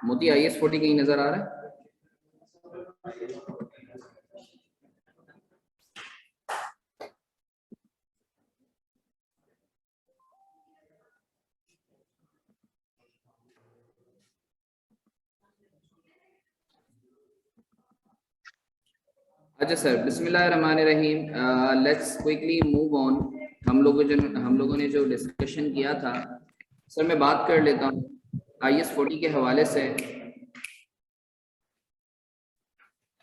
मोती IS 40 कहीं नजर आ रहा है? अच्छा सर, बिस्मिल्लाहिर्रहमानिर्रहीम। Let's quickly move on. हम लोगों ने जो डिस्कशन किया था सर, मैं बात कर लेता हूँ IS 40 के हवाले से।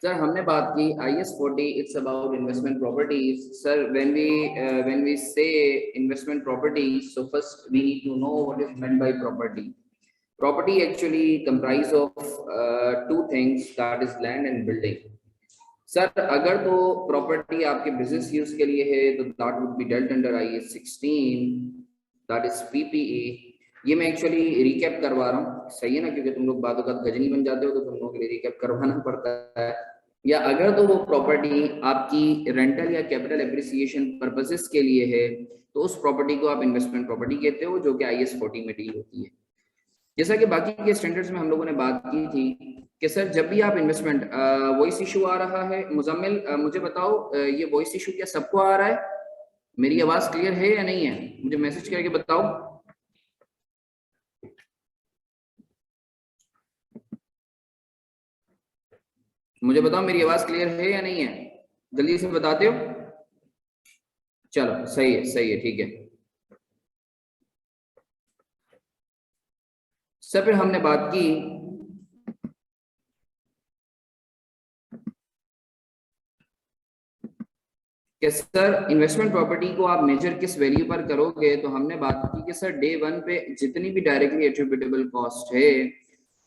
सर हमने बात की IS 40, it's about investment properties. Sir when we say investment properties, so first we need to know what is meant by property. Property actually comprise of two things, that is land and building. Sir अगर तो property आपके business use के लिए है तो that would be dealt under IS 16, that is PPE। ये मैं actually recap करवा रहा हूँ, सही है ना, क्योंकि तुम लोग बाद गजनी बन जाते हो तो तुम लोगों के लिए रिकैप करवाना पड़ता है। या अगर तो वो प्रॉपर्टी आपकी रेंटल या कैपिटल एप्रिसिएशन पर्पसेस के लिए है तो उस प्रॉपर्टी को आप इन्वेस्टमेंट प्रॉपर्टी कहते हो, जो कि IS 40 में डील होती है। जैसा कि बाकी के स्टैंडर्ड्स में हम लोगों ने बात की थी कि सर जब भी आप इन्वेस्टमेंट, वॉइस इशू आ रहा है मुजम्मिल, मुझे बताओ ये वॉइस इशू क्या सबको आ रहा है? मेरी आवाज क्लियर है या नहीं है? मुझे मैसेज करके बताओ। मुझे बताओ मेरी आवाज क्लियर है या नहीं है, जल्दी से बताते हो। चलो सही है, सही है, ठीक है। सर फिर हमने बात की कि सर इन्वेस्टमेंट प्रॉपर्टी को आप मेजर किस वैल्यू पर करोगे, तो हमने बात की कि सर डे वन पे जितनी भी डायरेक्टली एट्रीब्यूटेबल कॉस्ट है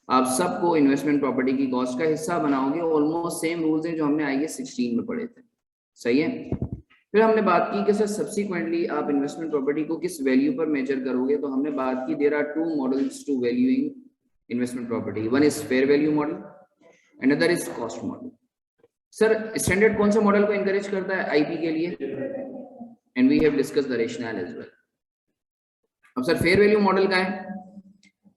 आप सबको इन्वेस्टमेंट प्रॉपर्टी की कॉस्ट का हिस्सा बनाओगे। ऑलमोस्ट सेम रूल्स हैं जो हमने IS 16 में पढ़े थे, सही है। फिर हमने बात की कि सर सब्सिक्वेंटली आप इन्वेस्टमेंट प्रॉपर्टी को किस वैल्यू पर मेजर करोगे, तो हमने बात की there are two models to valuing investment property, one is fair value model, another is cost model. Sir standard कौन सा मॉडल को एनकरेज करता है IP के लिए, and we have discuss the rational as well. अब सर फेयर वैल्यू मॉडल का है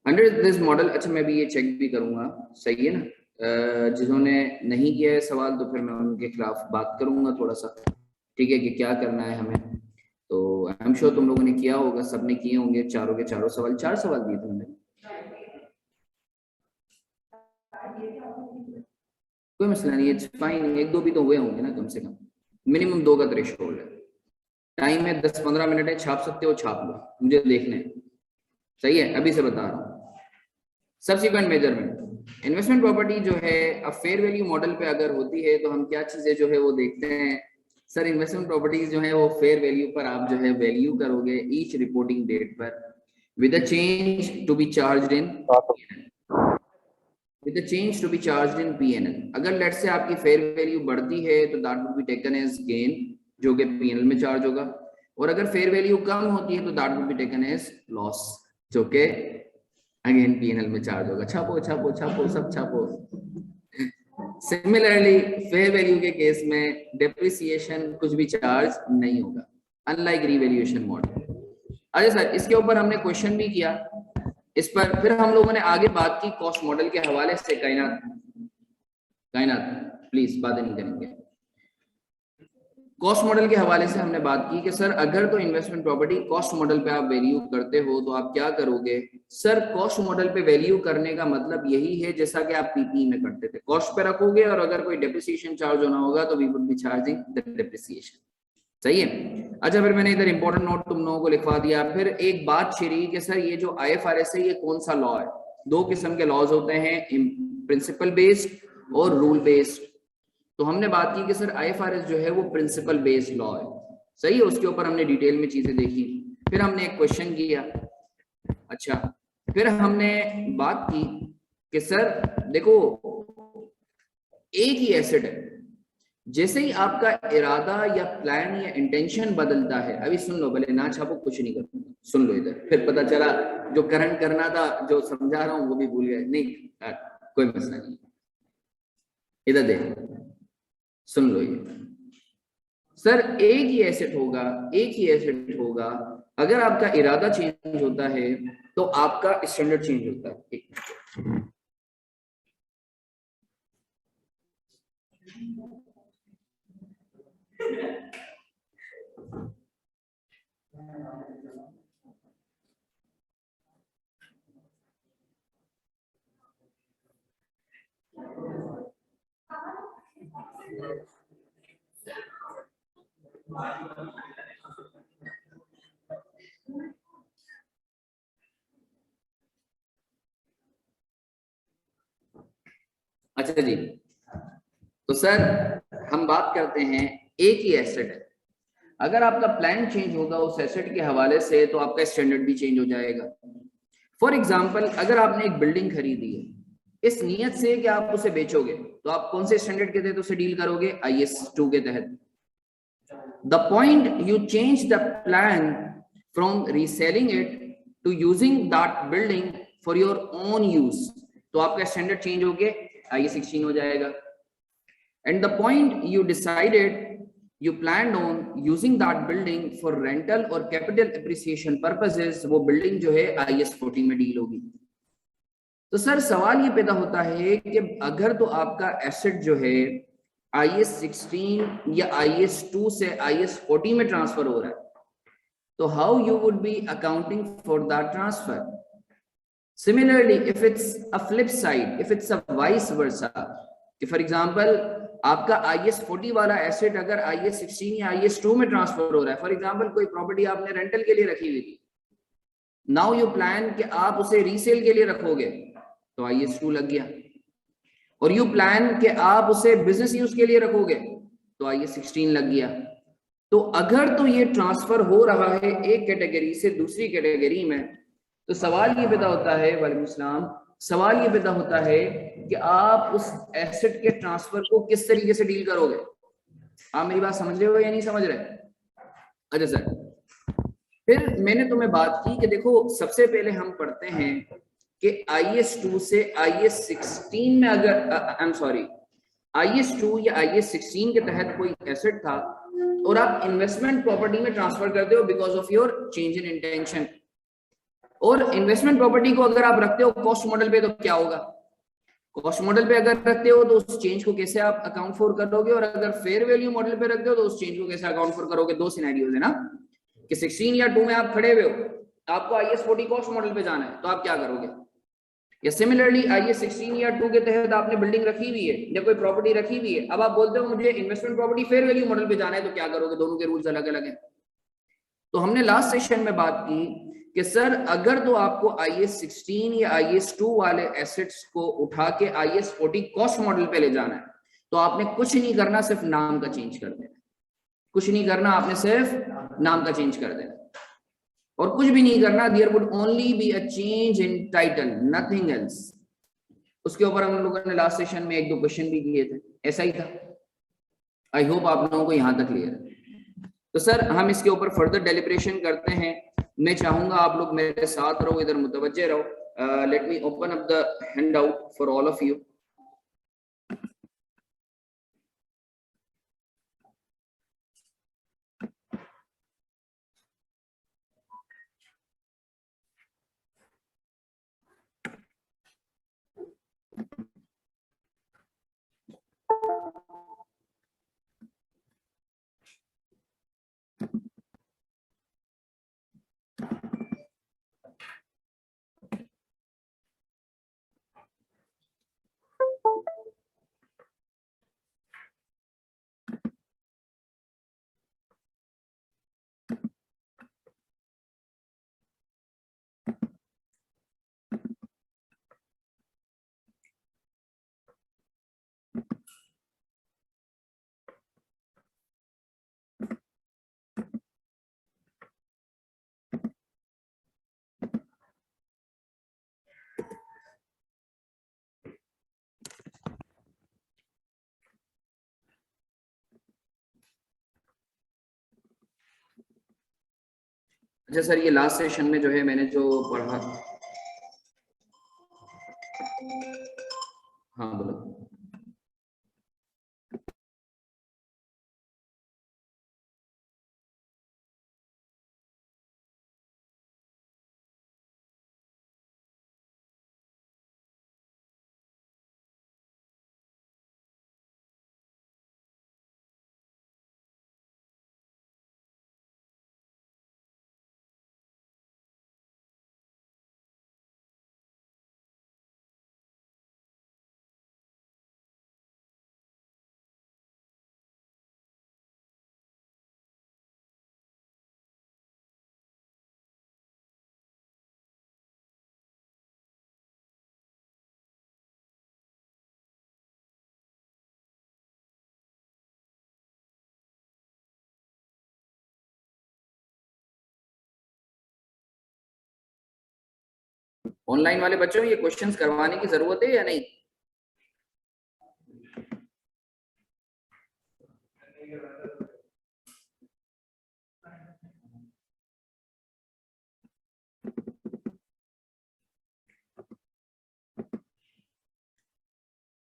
अंडर दिस मॉडल। अच्छा मैं भी ये चेक भी करूंगा, सही है ना, जिन्होंने नहीं किया है सवाल तो फिर मैं उनके खिलाफ बात करूंगा थोड़ा सा, ठीक है, कि क्या करना है हमें। तो आई एम श्योर तुम लोगों ने किया होगा, सबने किए होंगे, चारों के चारों सवाल, 4 सवाल दिए तुमने, कोई मसला नहीं, इट्स फाइन, एक दो भी तो हुए होंगे ना, कम से कम मिनिमम 2 का थ्रेशोल्ड है। टाइम है 10-15 मिनट है, छाप सकते हो छाप लो, मुझे देखने हैं, सही है। अभी से बता रहा हूँ। सब्सिक्वेंट मेजरमेंट इन्वेस्टमेंट प्रॉपर्टी जो है अब फेयर वैल्यू मॉडल पे अगर होती है तो हम क्या चीजें जो है वो देखते हैं। सर इन्वेस्टमेंट प्रॉपर्टीज जो है वो फेयर वैल्यू पर आप जो है वैल्यू करोगे ईच रिपोर्टिंग डेट पर with a change to be charged in PNL। अगर लेट से आपकी फेयर वैल्यू बढ़ती है तो that would be taken as gain, जो कि PNL में चार्ज होगा, और अगर फेयर वैल्यू कम होती है तो that would be taken as loss, जो कि अगेन PNL में चार्ज होगा। छापो छापो छापो सब छापो। सिमिलरली फेयर वैल्यू के केस में डेप्रिसिएशन कुछ भी चार्ज नहीं होगा, अनलाइक रीवैल्यूएशन मॉडल। अच्छा सर इसके ऊपर हमने क्वेश्चन भी किया इस पर, फिर हम लोगों ने आगे बात की कॉस्ट मॉडल के हवाले से। कायनात प्लीज बातें नहीं करेंगे। कॉस्ट मॉडल के हवाले से हमने बात की कि सर अगर तो इन्वेस्टमेंट प्रॉपर्टी कॉस्ट मॉडल पे आप वैल्यू करते हो तो आप क्या करोगे। सर कॉस्ट मॉडल पे वैल्यू करने का मतलब यही है जैसा कि आप PPE में करते थे, कॉस्ट पे रखोगे और अगर कोई डेप्रिसिएशन चार्ज होना होगा तो we would be charging the depreciation, सही है। अच्छा फिर मैंने इधर इंपॉर्टेंट नोट तुम लोगों को लिखवा दिया। फिर एक बात छिड़ी कि सर ये जो IFRS है ये कौन सा लॉ है। 2 किस्म के लॉज होते हैं, प्रिंसिपल बेस्ड और रूल बेस्ड। तो हमने बात की कि सर IFRS जो है वो प्रिंसिपल बेस्ड लॉ है, सही है, उसके ऊपर हमने डिटेल में चीजें देखी। फिर हमने एक क्वेश्चन किया। अच्छा फिर हमने बात की कि सर देखो एक ही एसेट है जैसे ही आपका इरादा या प्लान या इंटेंशन बदलता है, अभी सुन लो, भले ना छापो, कुछ नहीं करूंगा, सुन लो इधर, फिर पता चला जो करंट करना था, जो समझा रहा हूं वो भी भूल गए, नहीं कोई मसला नहीं, इधर देखो, सुन लो ये। सर एक ही एसेट होगा, एक ही एसेट होगा, अगर आपका इरादा चेंज होता है तो आपका स्टैंडर्ड चेंज होता है। एक अच्छा जी, तो सर हम बात करते हैं, एक ही एसेट है, अगर आपका प्लान चेंज होगा उस एसेट के हवाले से तो आपका स्टैंडर्ड भी चेंज हो जाएगा। फॉर एग्जाम्पल, अगर आपने एक बिल्डिंग खरीदी है इस नियत से कि आप उसे बेचोगे, तो आप कौन से स्टैंडर्ड के तहत उसे डील करोगे? IS 2 के तहत। The point you change the plan from reselling it to using that building for your own use, तो आपका स्टैंडर्ड चेंज होके IS 16 हो जाएगा। And the point you decided you planned on using that building for rental or capital appreciation purposes, वो building जो है IS 14 में deal होगी। तो सर सवाल ये पैदा होता है कि अगर तो आपका एसेट जो है IS 16 या IS 2 से IS 14 में ट्रांसफर हो रहा है, तो how you would be accounting for that transfer? Similarly, if it's a flip side, if it's a vice versa, कि फॉर एग्जाम्पल आपका IS 40 वाला एसेट अगर IS 16 या IS 2 में ट्रांसफर हो रहा है, फॉर एग्जाम्पल कोई प्रॉपर्टी आपने रेंटल के लिए रखी हुई थी, नाउ यू प्लान कि आप उसे रीसेल के लिए रखोगे, तो IS 2 लग गया, और यू प्लान कि आप उसे बिजनेस यूज के लिए रखोगे, तो IS 16 लग गया। तो अगर तो ये ट्रांसफर हो रहा है एक कैटेगरी से दूसरी कैटेगरी में, तो सवाल ये पैदा होता है, वालेकुम सलाम, सवाल ये पैदा होता है कि आप उस एसेट के ट्रांसफर को किस तरीके से डील करोगे। आप मेरी बात समझ रहे हो या नहीं समझ रहे? अच्छा सर, फिर मैंने तुम्हें बात की कि देखो सबसे पहले हम पढ़ते हैं कि IS 2 से IS 16 में, अगर आई एम सॉरी, IS 2 या IS 16 के तहत कोई एसेट था और आप इन्वेस्टमेंट प्रॉपर्टी में ट्रांसफर करते हो because of your change in intention, और इन्वेस्टमेंट प्रॉपर्टी को अगर आप रखते हो कॉस्ट मॉडल पे, तो क्या होगा? कॉस्ट मॉडल पे अगर रखते हो तो उस चेंज को कैसे आप अकाउंट फॉर करोगे, और अगर फेयर वैल्यू मॉडल पे रखते हो तो उस चेंज को कैसे अकाउंट फॉर करोगे? दो सिनेरियोज है ना, कि 16 या 2 में आप खड़े हुए हो, आपको IS 40 कॉस्ट मॉडल पे जाना है, तो आप क्या करोगे? या सिमिलरली IS 16 या 2 के तहत आपने बिल्डिंग रखी हुई है या कोई प्रॉपर्टी रखी हुई है, अब आप बोलते हो मुझे investment property fair value model पे जाना है, तो क्या करोगे? दोनों के रूल्स अलग अलग हैं। तो हमने लास्ट सेशन में बात की कि सर अगर तो आपको IS 16 या IS 2 वाले एसेट्स को उठा के IS 40 कॉस्ट मॉडल पे ले जाना है, तो आपने कुछ नहीं करना, सिर्फ नाम का चेंज कर देना, कुछ नहीं करना, आपने सिर्फ नाम का चेंज कर देना, और कुछ भी नहीं करना, there would only be a change in title, nothing else. उसके ऊपर हम लोगों ने लास्ट सेशन में एक दो क्वेश्चन भी किए थे, ऐसा ही था। आई होप आप लोगों को यहां तक क्लियर है। तो सर हम इसके ऊपर फर्दर डेलिब्रेशन करते हैं, मैं चाहूंगा आप लोग मेरे साथ रहो, इधर मुतवज्जे रहो। Let me open up the hand out for all of you. अच्छा सर, ये लास्ट सेशन में जो है मैंने जो पढ़ा, हाँ बोलो। ऑनलाइन वाले बच्चों, ये क्वेश्चंस करवाने की जरूरत है या नहीं?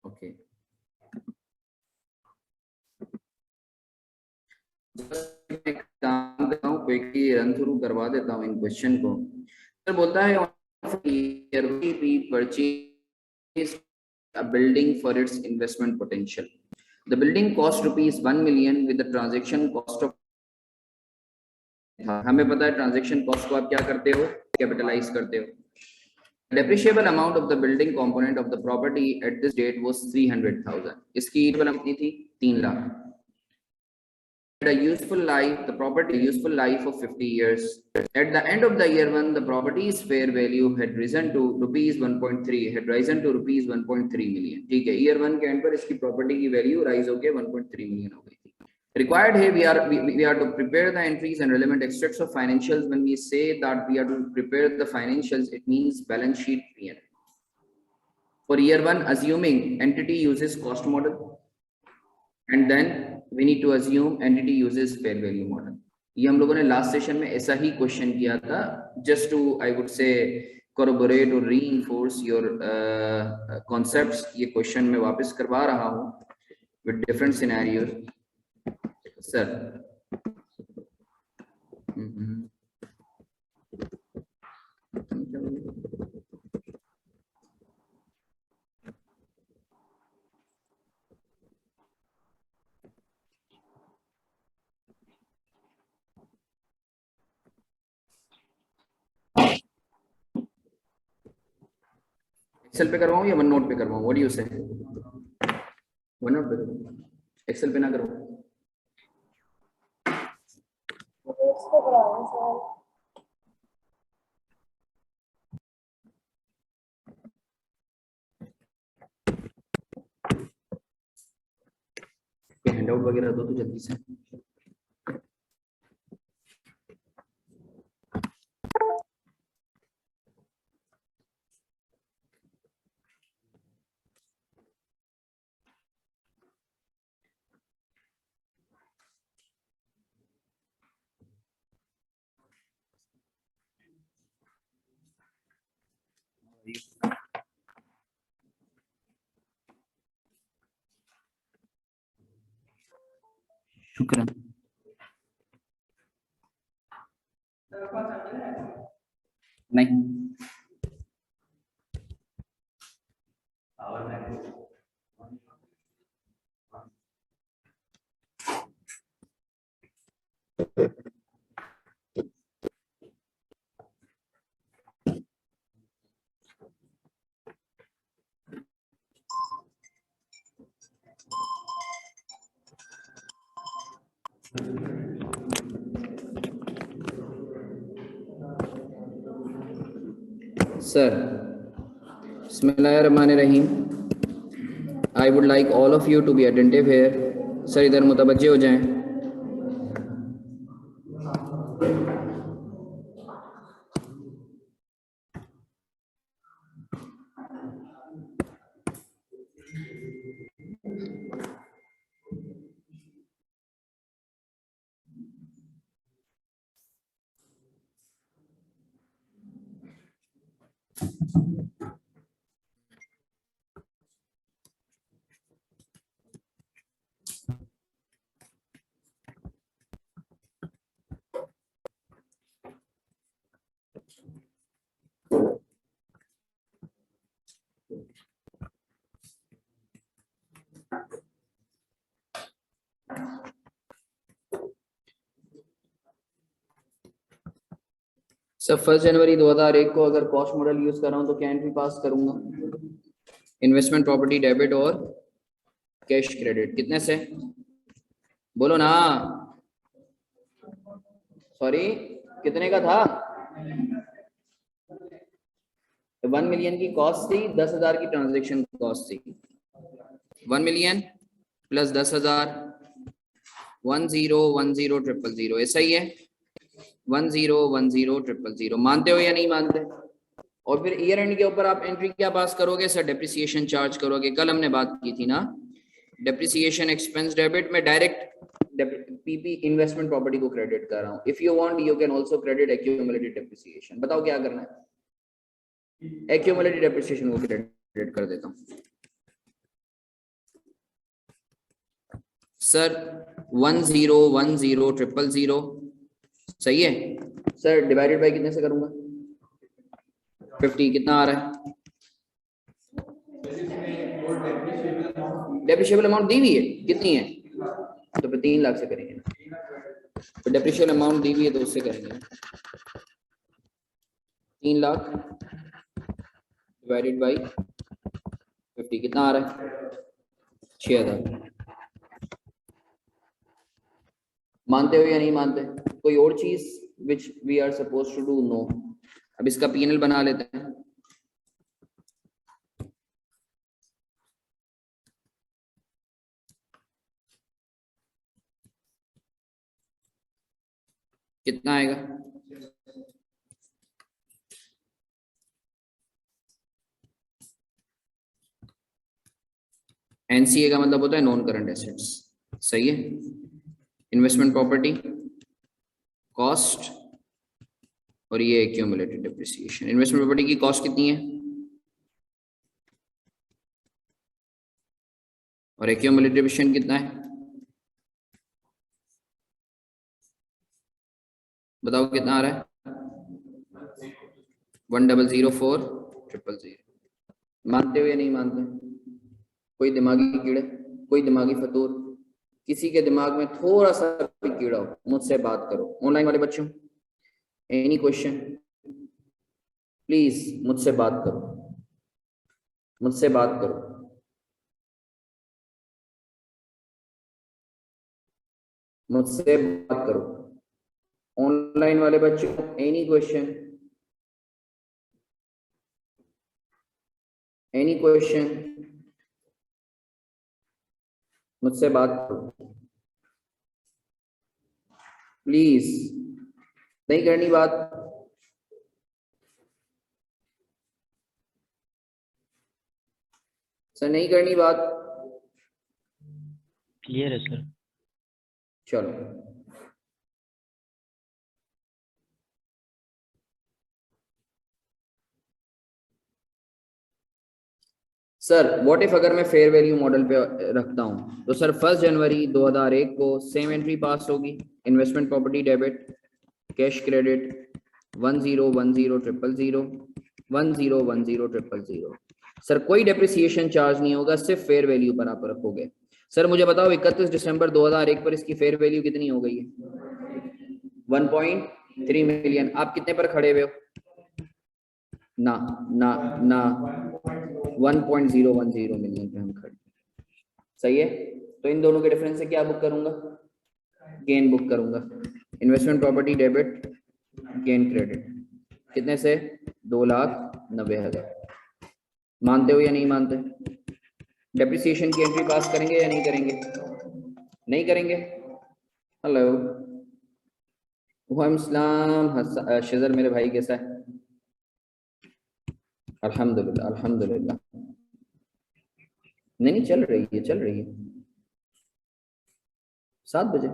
ओके, मैं काम करता हूँ, क्विकली रन थ्रू करवा देता हूँ इन क्वेश्चन को। सर बोलता है we purchase a building for its investment potential. The building cost rupees 1 million with the transaction cost of, हमें पता है ट्रांजैक्शन कॉस्ट को आप क्या करते हो, कैपिटलाइज करते हो। Depreciable amount of the building component of the property at this date was 300,000. इसकी कितनी थी? 3 lakh. A useful life, the property useful life of 50 years. At the end of the year one, the property's fair value had risen to rupees 1.3, had risen to rupees 1.3 million. ठीक है, year one के end पर इसकी property की value rise होके 1.3 million हो गई थी। Required here we are to prepare the entries and relevant extracts of financials. When we say that we are to prepare the financials, it means balance sheet P&L. For year one, assuming entity uses cost model, and then we need to assume entity uses fair value model. ये हम लोगों ने last session में ऐसा ही question किया था, just to I would say corroborate or reinforce your concepts. ये question मैं वापस करवा रहा हूँ with different scenarios. Sir Excel पे करवाऊँ या वन नोट पे करवाऊँ? What do you say? OneNote पे करवाऊँ, एक्सेल पे ना करवाऊँ? हैंडआउट वगैरह दो तो जल्दी से। शुक्रिया। नहीं सर, बिस्मिल्लाहिर्रहमानिर्रहीम। I would like all of you to be attentive here. Sir इधर मुतवज्जे हो जाएं। सर 1 जनवरी 2001 को अगर कॉस्ट मॉडल यूज कर रहा हूं तो क्या एंट्री पास करूंगा? इन्वेस्टमेंट प्रॉपर्टी डेबिट और कैश क्रेडिट कितने से? बोलो ना, सॉरी कितने का था? 1 मिलियन की कॉस्ट थी, 10,000 की ट्रांजेक्शन कॉस्ट थी। 1 मिलियन प्लस 10,000, 10100000, ऐसा ही है। 10100000, मानते हो या नहीं मानते? और फिर ईयर एंड के ऊपर आप एंट्री क्या पास करोगे? सर डेप्रिसिएशन चार्ज करोगे। कल हमने बात की थी ना, डेप्रिसिएशन एक्सपेंस डेबिट में डायरेक्ट पीपी इन्वेस्टमेंट प्रॉपर्टी को क्रेडिट कर रहा हूं। If you want you can also credit accumulated depreciation. बताओ क्या करना है? एक्यूमुलेटेड डेप्रिसिएशन को क्रेडिट कर देता हूं। सर 10100000 सही है सर, डिवाइडेड बाय कितने से करूंगा? 50 कितना आ रहा है? डेप्रिशिएबल अमाउंट दी हुई है कितनी है? तो फिर 3 लाख से करेंगे ना, तो डेप्रिशिएबल अमाउंट दी हुई है तो उससे करेंगे। 3 लाख डिवाइडेड बाई 50 कितना आ रहा है? 6,000। मानते हो या नहीं मानते? कोई और चीज which we are suppose to do? No. अब इसका पीएनएल बना लेते हैं। कितना आएगा? एनसीए का मतलब होता है नॉन करंट एसेट्स, सही है। इन्वेस्टमेंट प्रॉपर्टी कॉस्ट और ये एक्यूमुलेटेड डेप्रिसिएशन। इन्वेस्टमेंट प्रॉपर्टी की कॉस्ट कितनी है और एक्यूमुलेटेड डेप्रिसिएशन कितना है? बताओ कितना आ रहा है? 1004,000। मानते हो या नहीं मानते? कोई दिमागी कीड़े, कोई दिमागी फतूर, किसी के दिमाग में थोड़ा सा भी कीड़ा हो, मुझसे बात करो। ऑनलाइन वाले बच्चों, एनी क्वेश्चन प्लीज मुझसे बात करो, मुझसे बात करो। मुझसे बात करो ऑनलाइन वाले बच्चों, एनी क्वेश्चन, एनी क्वेश्चन, मुझसे बात करो प्लीज। नहीं करनी बात? सर नहीं करनी बात? क्लियर है सर। चलो सर, व्हाट इफ अगर मैं फेयर वैल्यू मॉडल पे रखता हूं तो सर 1 जनवरी 2001 को सेम एंट्री पास होगी। Investment property debit, cash credit 10100000, 10100000। Sir कोई डेप्रिसिएशन चार्ज नहीं होगा, सिर्फ फेयर वैल्यू पर आप रखोगे। सर मुझे बताओ 31 दिसंबर 2001 पर इसकी फेयर वैल्यू कितनी हो गई है? 1.3 मिलियन। आप कितने पर खड़े हुए हो? ना ना ना, 1.010 मिलियन पे हम खड़े। सही है, तो इन दोनों के डिफरेंस से क्या बुक करूंगा? गेन बुक करूंगा। Investment property debit, gain credit कितने से? 2,90,000। मानते हो या नहीं मानते? डेप्रिसिएशन की एंट्री पास करेंगे या नहीं करेंगे? नहीं करेंगे। हेलो वालेकुम सलाम शिजर मेरे भाई, कैसा है? अल्हम्दुलिल्लाह अल्हम्दुलिल्लाह। नहीं नहीं, चल रही है, चल रही है। 7 बजे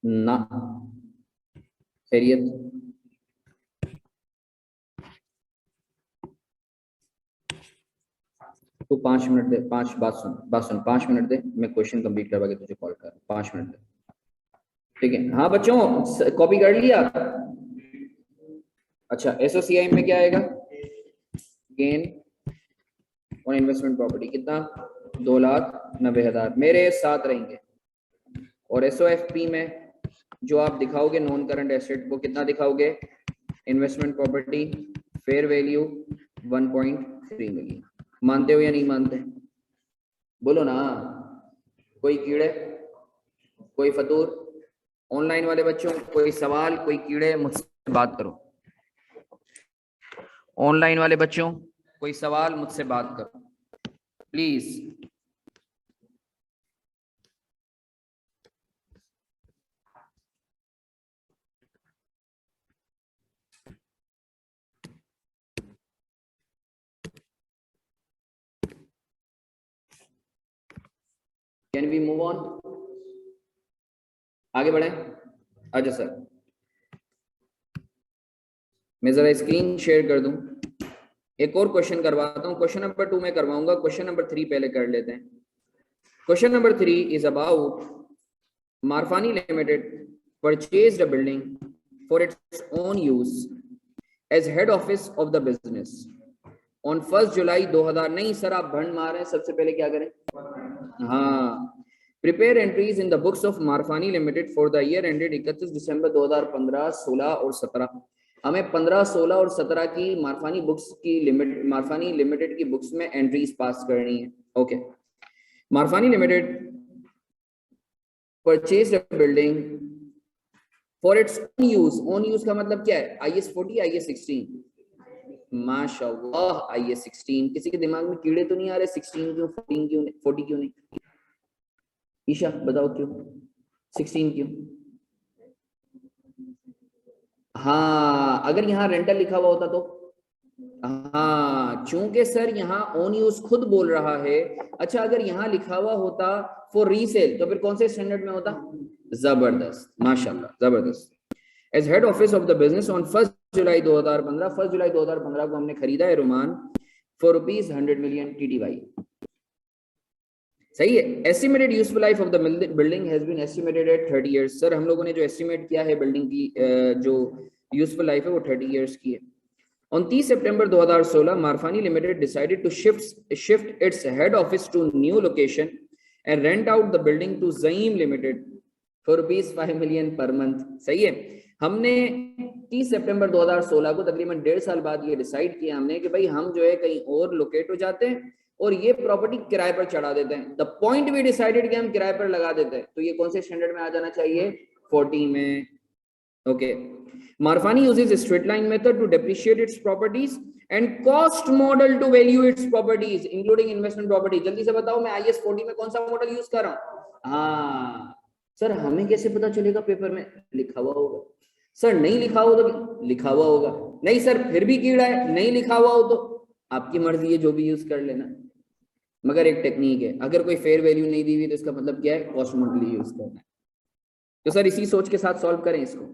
ना, खैरियत? तू 5 मिनट दे, 5 बात सुन 5 मिनट दे, मैं क्वेश्चन कंप्लीट करवा के तुझे कॉल कर, 5 मिनट दे। ठीक है, हाँ बच्चों, कॉपी कर लिया? अच्छा, एसओसीआई में क्या आएगा? गेन ऑन इन्वेस्टमेंट प्रॉपर्टी कितना? 2,90,000 मेरे साथ रहेंगे। और एसओएफपी में जो आप दिखाओगे नॉन करंट एसेट, वो कितना दिखाओगे? Investment property fair value 1.3 million. मानते हो या नहीं मानते? बोलो ना। कोई कीड़े, कोई फतूर? ऑनलाइन वाले बच्चों कोई सवाल, कोई कीड़े? मुझसे बात करो। ऑनलाइन वाले बच्चों कोई सवाल, मुझसे बात करो please. Can we move on? आगे बढ़े? अच्छा सर, मैं जरा स्क्रीन शेयर कर दूं, एक और क्वेश्चन करवाता हूं। क्वेश्चन नंबर 2 में करवाऊंगा, क्वेश्चन नंबर 3 पहले कर लेते हैं। Question number 3 is about Marfani limited purchased a building for its own use as head office of the business on 1 July 2000। नहीं सर, आप भंड मार रहे हैं। सबसे पहले क्या करें? हाँ, prepare entries in the books of Marfani limited for the year ended 31 December 2015, 16 और 17। हमें 15, 16 और 17 की मारफानी बुक्स की मारफानी लिमिटेड की बुक्स में एंट्रीज पास करनी है। Okay, Marfani limited purchase a building for its own use. Own use का मतलब क्या है? IS 40, IS 16। माशाअल्लाह, IS 16। किसी के दिमाग में कीड़े तो नहीं आ रहे? 16 क्यों, 14 क्यों, 40 क्यों नहीं? ईशा बताओ क्यों 16 क्यों? हाँ, अगर यहाँ रेंटल लिखा हुआ होता तो? हाँ, चूंकि सर यहाँ ओन यूज खुद बोल रहा है। अच्छा, अगर यहाँ लिखा हुआ होता फॉर रीसेल तो फिर कौन से स्टैंडर्ड में होता? जबरदस्त, माशाल्लाह, जबरदस्त। As head office of the business on 1 जुलाई 2015, 1 जुलाई 2015 को हमने खरीदा है रोमान फॉर ₹100 मिलियन TTY। सही है। Estimated useful life of the building has been estimated at 30 years. Sir हम लोगों ने जो एस्टिमेट किया है बिल्डिंग की जो यूजफुल लाइफ है वो 30 इयर्स की है। On 30 September 2016, Marfani Limited decided to shift its head office to new location and rent out the building to Zaim Limited for ₹5 million per month। सही है। हमने 30 सितंबर 2016 को तकरीबन 1.5 साल बाद ये डिसाइड किया हमने कि भाई हम जो है कहीं और लोकेट हो जाते हैं और ये प्रॉपर्टी किराए पर चढ़ा देते हैं। द पॉइंट वी डिसाइडेड कि हम किराए पर लगा देते हैं, तो ये कौन से स्टैंडर्ड में आ जाना चाहिए? 40 में। Okay, Marfani uses a straight line method to depreciate its properties and cost model to value its properties including investment property। जल्दी से बताओ, मैं IS 40 में कौन सा मॉडल यूज कर रहा हूँ? हाँ सर, हमें कैसे पता चलेगा? पेपर में लिखा हुआ होगा। सर नहीं लिखा हो तो? लिखा हुआ होगा। नहीं सर, फिर भी कीड़ा है, नहीं लिखा हुआ हो तो? आपकी मर्जी है, जो भी यूज कर लेना। मगर एक टेक्निक है, अगर कोई फेयर वैल्यू नहीं दी हुई तो इसका मतलब क्या है? कॉस्ट मॉडल यूज करना है। तो सर इसी सोच के साथ सॉल्व करें इसको।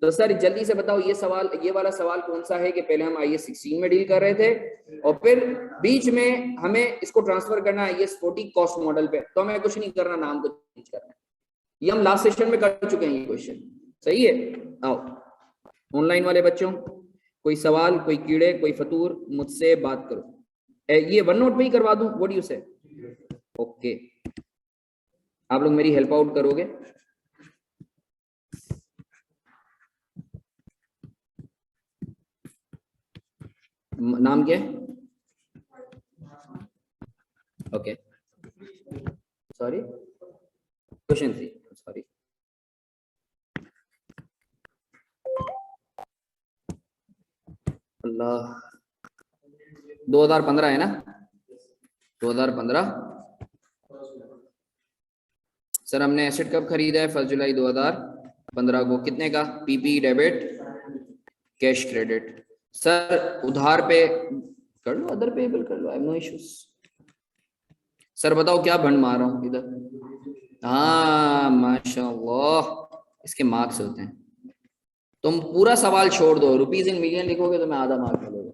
तो सर जल्दी से बताओ, ये सवाल, ये वाला सवाल कौन सा है कि पहले हम IS 16 में डील कर रहे थे और फिर बीच में हमें इसको ट्रांसफर करना है IS 40 कॉस्ट मॉडल पे। तो हमें कुछ नहीं करना, नाम को चेंज करना है। ये हम लास्ट सेशन में कर चुके हैं ये क्वेश्चन। सही है। आओ ऑनलाइन वाले बच्चों, कोई सवाल, कोई कीड़े, कोई फतूर, मुझसे बात करो। ये वन नोट पे ही करवा दूं? व्हाट यू से? ओके, आप लोग मेरी हेल्प आउट करोगे? नाम क्या है? Okay, sorry, question 3, sorry. अल्लाह, 2015 है ना? 2015। सर हमने एसेट कब खरीदा है? 1 जुलाई 2015 को। कितने का? PP debit, cash credit. Sir उधार पे कर लो, अदर पेबल कर लो, I have no issues. Sir बताओ क्या भंड मार रहा हूँ इधर? हाँ माशाल्लाह, इसके मार्क्स होते हैं। तुम पूरा सवाल छोड़ दो, रुपीज इन मिलियन लिखोगे तो मैं आधा मार्क मिलेगा।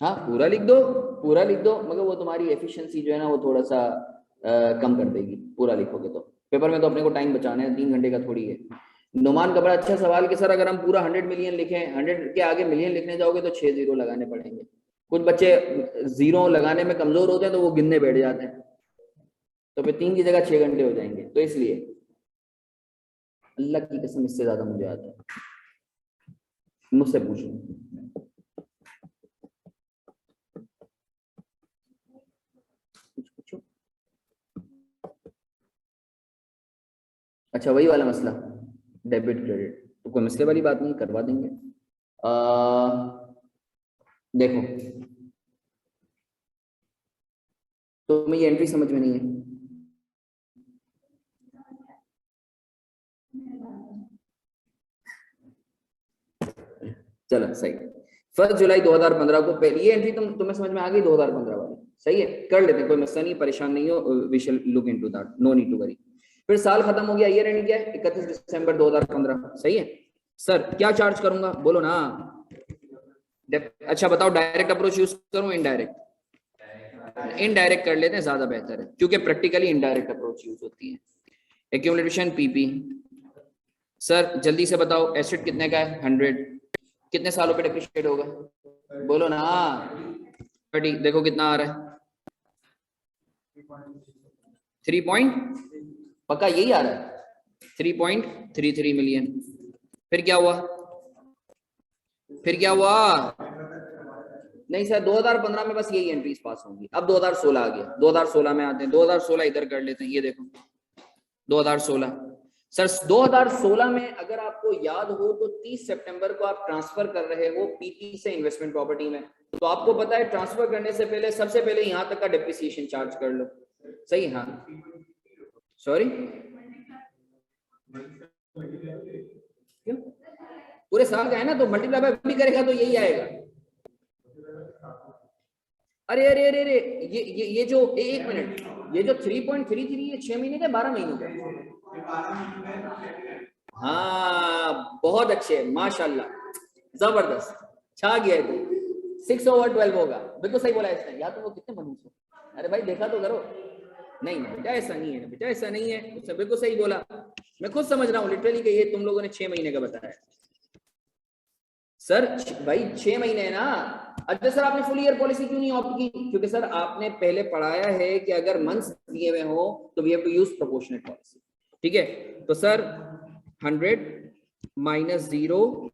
हाँ पूरा लिख दो, पूरा लिख दो, मगर वो तुम्हारी एफिशिएंसी जो है ना वो थोड़ा सा कम कर देगी पूरा लिखोगे तो। पेपर में तो अपने को टाइम बचाना है, 3 घंटे का थोड़ी है। नुमान का बड़ा अच्छा सवाल कि सर अगर हम पूरा 100 मिलियन लिखें, 100 के आगे मिलियन लिखने जाओगे तो 6 जीरो लगाने पड़ेंगे। कुछ बच्चे जीरो लगाने में कमजोर होते हैं तो वो गिनने बैठ जाते हैं, तो फिर 3 की जगह 6 घंटे हो जाएंगे। तो इसलिए अल्लाह की कसम इससे ज्यादा मुझे आता है, मुझसे पूछो। अच्छा वही वाला मसला, डेबिट क्रेडिट, तो कोई मसले वाली बात नहीं, करवा देंगे। देखो तो मैं ये एंट्री समझ में नहीं है। चलो सही, 1 जुलाई 2015 को पहली ये एंट्री तुम्हें समझ में आ गई 2015 वाली, सही है, कर लेते हैं, कोई मसला नहीं, परेशान नहीं हो, we shall look into that, no need to worry. फिर साल खत्म हो गया, ईयर एंड क्या है, 31 दिसंबर 2015, सही है। सर क्या चार्ज करूंगा, बोलो ना। अच्छा बताओ, डायरेक्ट अप्रोच यूज करूं इनडायरेक्ट? इनडायरेक्ट कर लेते हैं, ज्यादा बेहतर है, क्योंकि प्रैक्टिकली इनडायरेक्ट अप्रोच यूज होती है। एक्यूमुलेशन पीपी, सर जल्दी से बताओ एसेट कितने का है, 100, कितने सालों पे डेप्रिशिएट होगा, बोलो ना। 30, देखो कितना आ रहा है, 3 पक्का यही आ रहा है, 3.33 मिलियन। फिर क्या हुआ, फिर क्या हुआ, नहीं सर 2015 में बस यही एंट्रीज पास होंगी। अब 2016 आ गया, 2016 में आते हैं, 2016 इधर कर लेते हैं, ये देखो 2016। सर 2016 में अगर आपको याद हो तो 30 सितंबर को आप ट्रांसफर कर रहे हो पीपी से इन्वेस्टमेंट प्रॉपर्टी में, तो आपको पता है ट्रांसफर करने से पहले सबसे पहले यहां तक का डेप्रिसिएशन चार्ज कर लो, सही है। हाँ सॉरी क्यों, पूरे साल का है ना, तो मल्टीप्लाई बाय भी करेगा तो यही आएगा। अरे अरे अरे अरे ये जो 1 मिनट, ये जो 3.33 ये 6 महीने का 12 महीनों का, हाँ बहुत अच्छे माशाल्लाह, जबरदस्त, छा गया है तू। 6/12 होगा, बिल्कुल सही बोला इसने, या तो वो कितने मनूस हो, अरे भाई देखा तो करो। नहीं नहीं बेटा ऐसा नहीं है, बेटा ऐसा नहीं है, उसने बिल्कुल सही बोला, मैं खुद समझ रहा हूँ लिटरली कि ये तुम लोगों ने 6 महीने का बताया। सर भाई 6 महीने है ना। अच्छा सर आपने फुल ईयर पॉलिसी क्यों नहीं ऑप्ट की, क्योंकि सर आपने पहले पढ़ाया है कि अगर मंथ्स दिए हुए हो तो we have to use proportionate policy, ठीक है। तो सर 100 - 0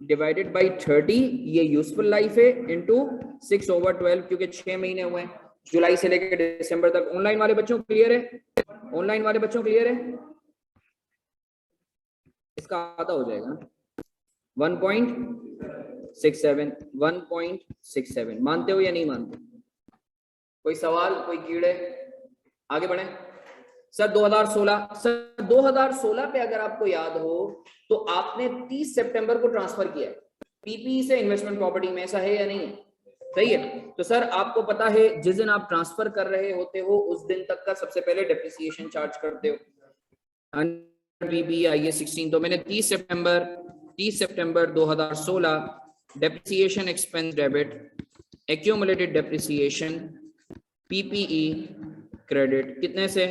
डिवाइडेड बाई 30 ये यूजफुल लाइफ है, इंटू 6/12, क्योंकि 6 महीने हुए हैं जुलाई से लेकर दिसंबर तक। ऑनलाइन वाले बच्चों क्लियर है, ऑनलाइन वाले बच्चों क्लियर है, इसका आधा हो जाएगा ना 1.67 मानते हो या नहीं मानते, कोई सवाल कोई कीड़े, आगे बढ़े। सर 2016 पे अगर आपको याद हो तो आपने 30 सितंबर को ट्रांसफर किया पीपी से इन्वेस्टमेंट प्रॉपर्टी में, ऐसा है या नहीं है, सही है। तो सर आपको पता है जिस दिन आप ट्रांसफर कर रहे होते हो उस दिन तक का सबसे पहले डेप्रिसिएशन चार्ज करते हो, पीपी आइए 16, तो मैंने 30 सितंबर 2016 depreciation expense debit, accumulated depreciation PPE credit, कितने से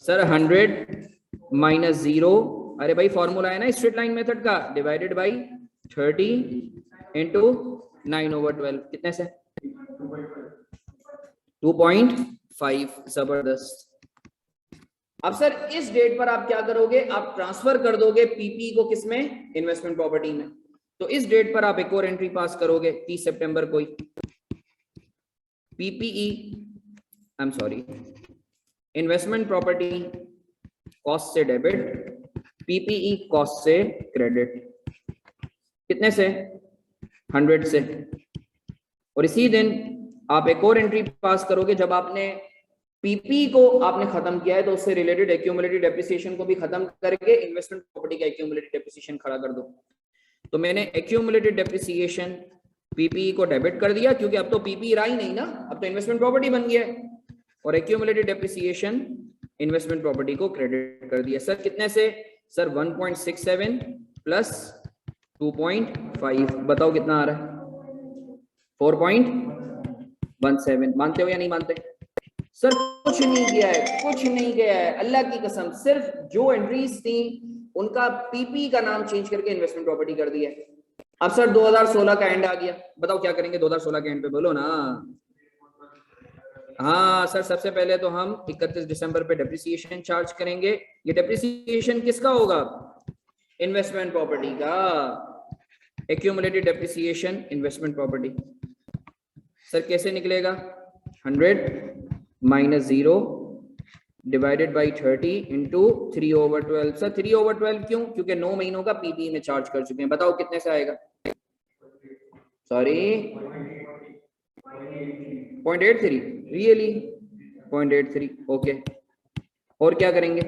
सर 100 - 0, अरे भाई फॉर्मूला है ना स्ट्रेट लाइन मेथड का, डिवाइडेड बाई 30 इंटू 9/12, कितने से 2.5, जबरदस्त। अब सर इस डेट पर आप क्या करोगे, आप ट्रांसफर कर दोगे पीपी को किसमें, इन्वेस्टमेंट प्रॉपर्टी में। तो इस डेट पर आप एक और एंट्री पास करोगे 30 सितंबर को ही, PPE I am sorry investment property cost से डेबिट, पीपीई कॉस्ट से क्रेडिट, कितने से 100 से। और इसी दिन आप एक और एंट्री पास करोगे जब आपने पीपी को आपने खत्म किया है तो उससे रिलेटेड एक्यूमुलेटेड डेप्रिसिएशन को भी खत्म करके इन्वेस्टमेंट प्रॉपर्टी का एक्यूमुलेटेड डेप्रिसिएशन खड़ा कर दो। तो मैंने एक्यूमुलेटेड डेप्रिसिएशन पीपी को डेबिट कर दिया, क्योंकि अब तो पीपी रहा ही नहीं ना, अब तो इन्वेस्टमेंट प्रॉपर्टी बन गया है, और एक्यूमुलेटेड डेप्रिसिएशन इन्वेस्टमेंट प्रॉपर्टी को क्रेडिट कर दिया। सर कितने से सर 1.67 प्लस 2.5 बताओ कितना आ रहा है? 4.17। मानते हो या नहीं मानते? सर कुछ नहीं किया है, कुछ नहीं किया है, अल्लाह की कसम, सिर्फ जो एंट्रीज थी उनका पीपी का नाम चेंज करके इन्वेस्टमेंट प्रॉपर्टी कर दिया है। अब सर 2016 का एंड आ गया, बताओ क्या करेंगे 2016 के एंड पे, बोलो ना। हाँ सर, सबसे पहले तो हम 31 दिसंबर पे डेप्रिसिएशन चार्ज करेंगे। ये डेप्रिसिएशन किसका होगा? इन्वेस्टमेंट प्रॉपर्टी का। Accumulated depreciation investment property. Sir कैसे निकलेगा? 100 minus 0 divided by 30 into 3/12। Sir 3/12 क्यों? क्योंकि 9 महीनों का पीपी में चार्ज कर चुके हैं। बताओ कितने से आएगा? सॉरी 0.83। रियली 0.83। ओके, और क्या करेंगे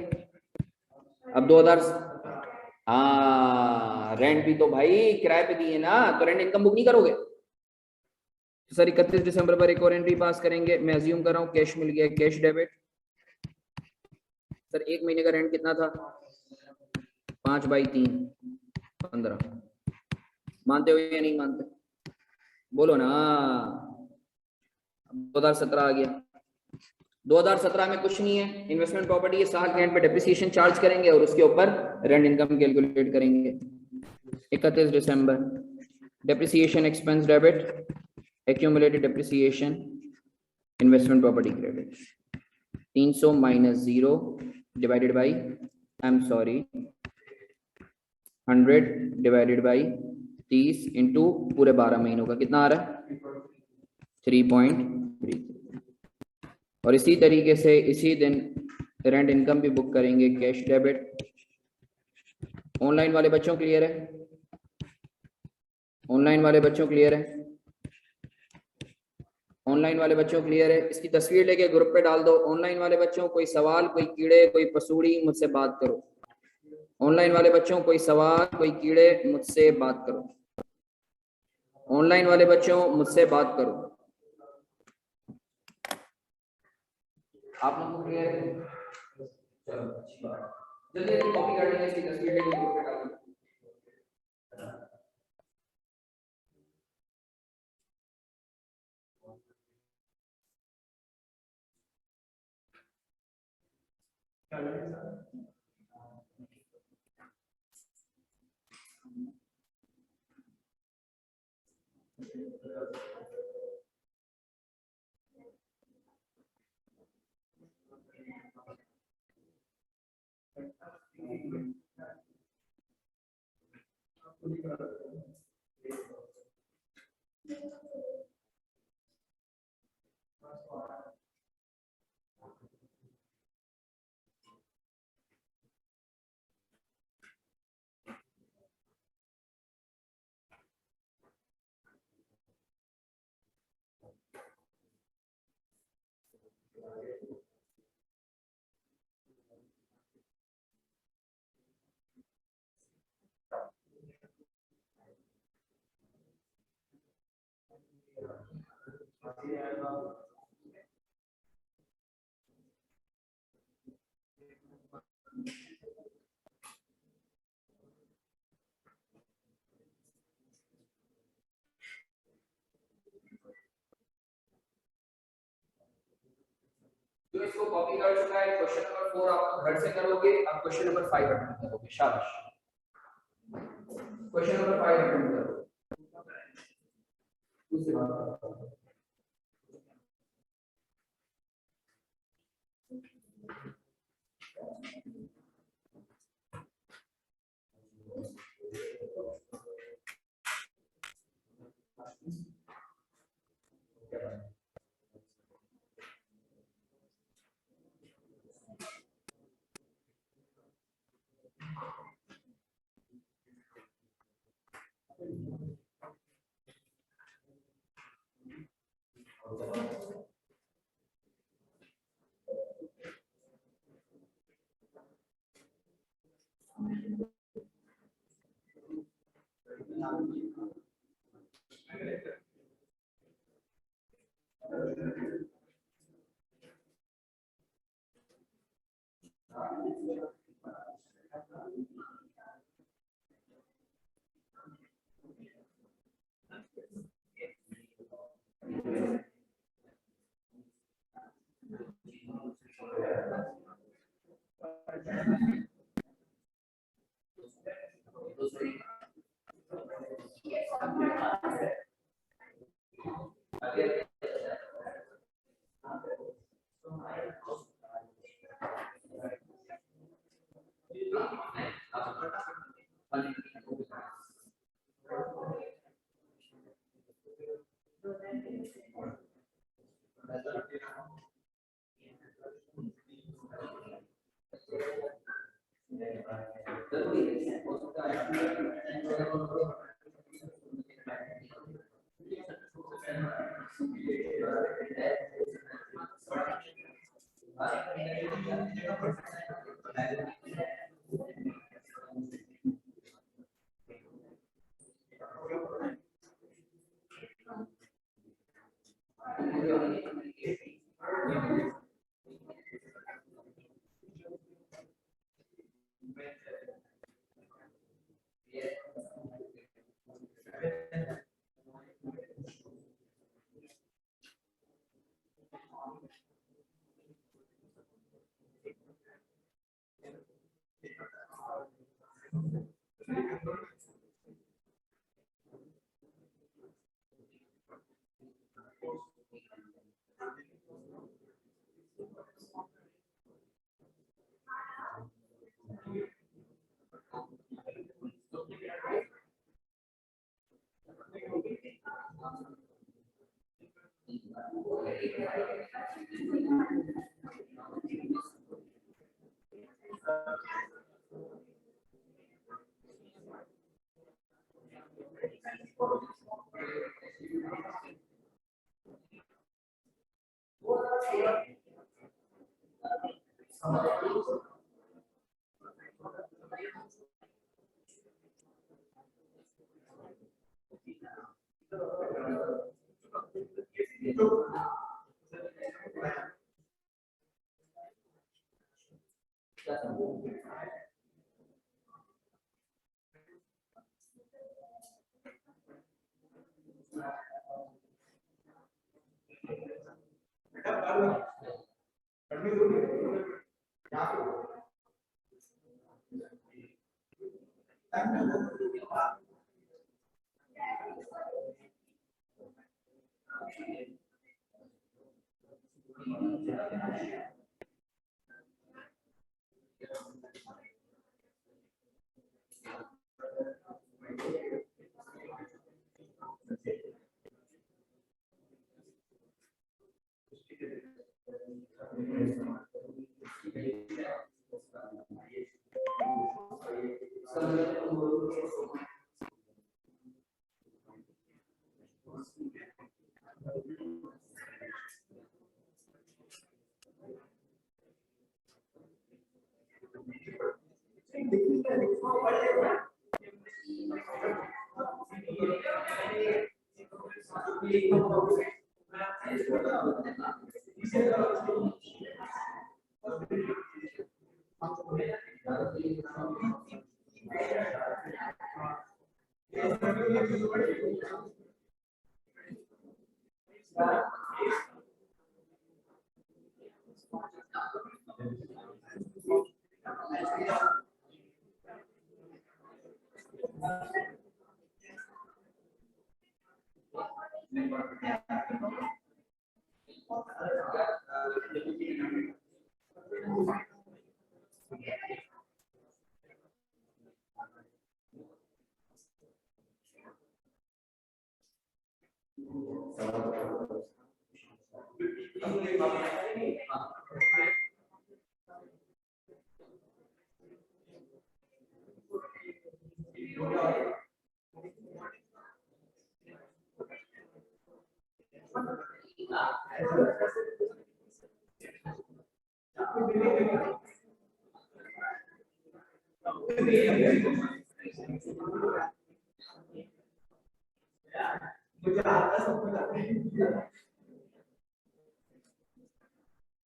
अब? 2000। हाँ रेंट भी तो भाई किराए पे दिए ना, तो रेंट इनकम बुक नहीं करोगे? सर 31 दिसंबर पर एक और एंट्री पास करेंगे। मैं अज्यूम कर रहा हूँ कैश मिल गया, कैश डेबिट। सर 1 महीने का रेंट कितना था? 5/3 15। मानते हो या नहीं मानते? बोलो ना। 2017 आ गया। 2017 में कुछ नहीं है, इन्वेस्टमेंट प्रॉपर्टी है, 60 रेंट पे डेप्रिसिएशन चार्ज करेंगे और उसके ऊपर रेंट इनकम कैलकुलेट करेंगे। 31 दिसंबर depreciation expense debit, accumulated depreciation investment property credit. 300 minus 0 divided by, I am sorry 100 divided by 30 into पूरे 12 महीनों का कितना आ रहा है? 3.3। और इसी तरीके से इसी दिन रेंट इनकम भी बुक करेंगे, कैश डेबिट। ऑनलाइन वाले बच्चों क्लियर है? ऑनलाइन वाले बच्चों क्लियर है? ऑनलाइन वाले बच्चों क्लियर है? इसकी तस्वीर लेके ग्रुप पे डाल दो। ऑनलाइन वाले बच्चों कोई सवाल, कोई कीड़े, कोई पसूड़ी, मुझसे बात करो। ऑनलाइन वाले बच्चों कोई सवाल, कोई कीड़े, मुझसे बात करो। ऑनलाइन वाले बच्चों मुझसे बात करो। आप लोग को क्लियर है? चलो अच्छी बात, जल्दी जल्दी कॉपी कर लेंगे, इसकी तस्वीर लेके ग्रुप पे डाल दो। जो इसको कॉपी कर चुका है, क्वेश्चन नंबर 4 आप घर से करोगे, अब क्वेश्चन नंबर 5 अटेम्प्ट करोगे। शाबाश, क्वेश्चन नंबर 5 अटेम्प्ट करो। दूसरी बात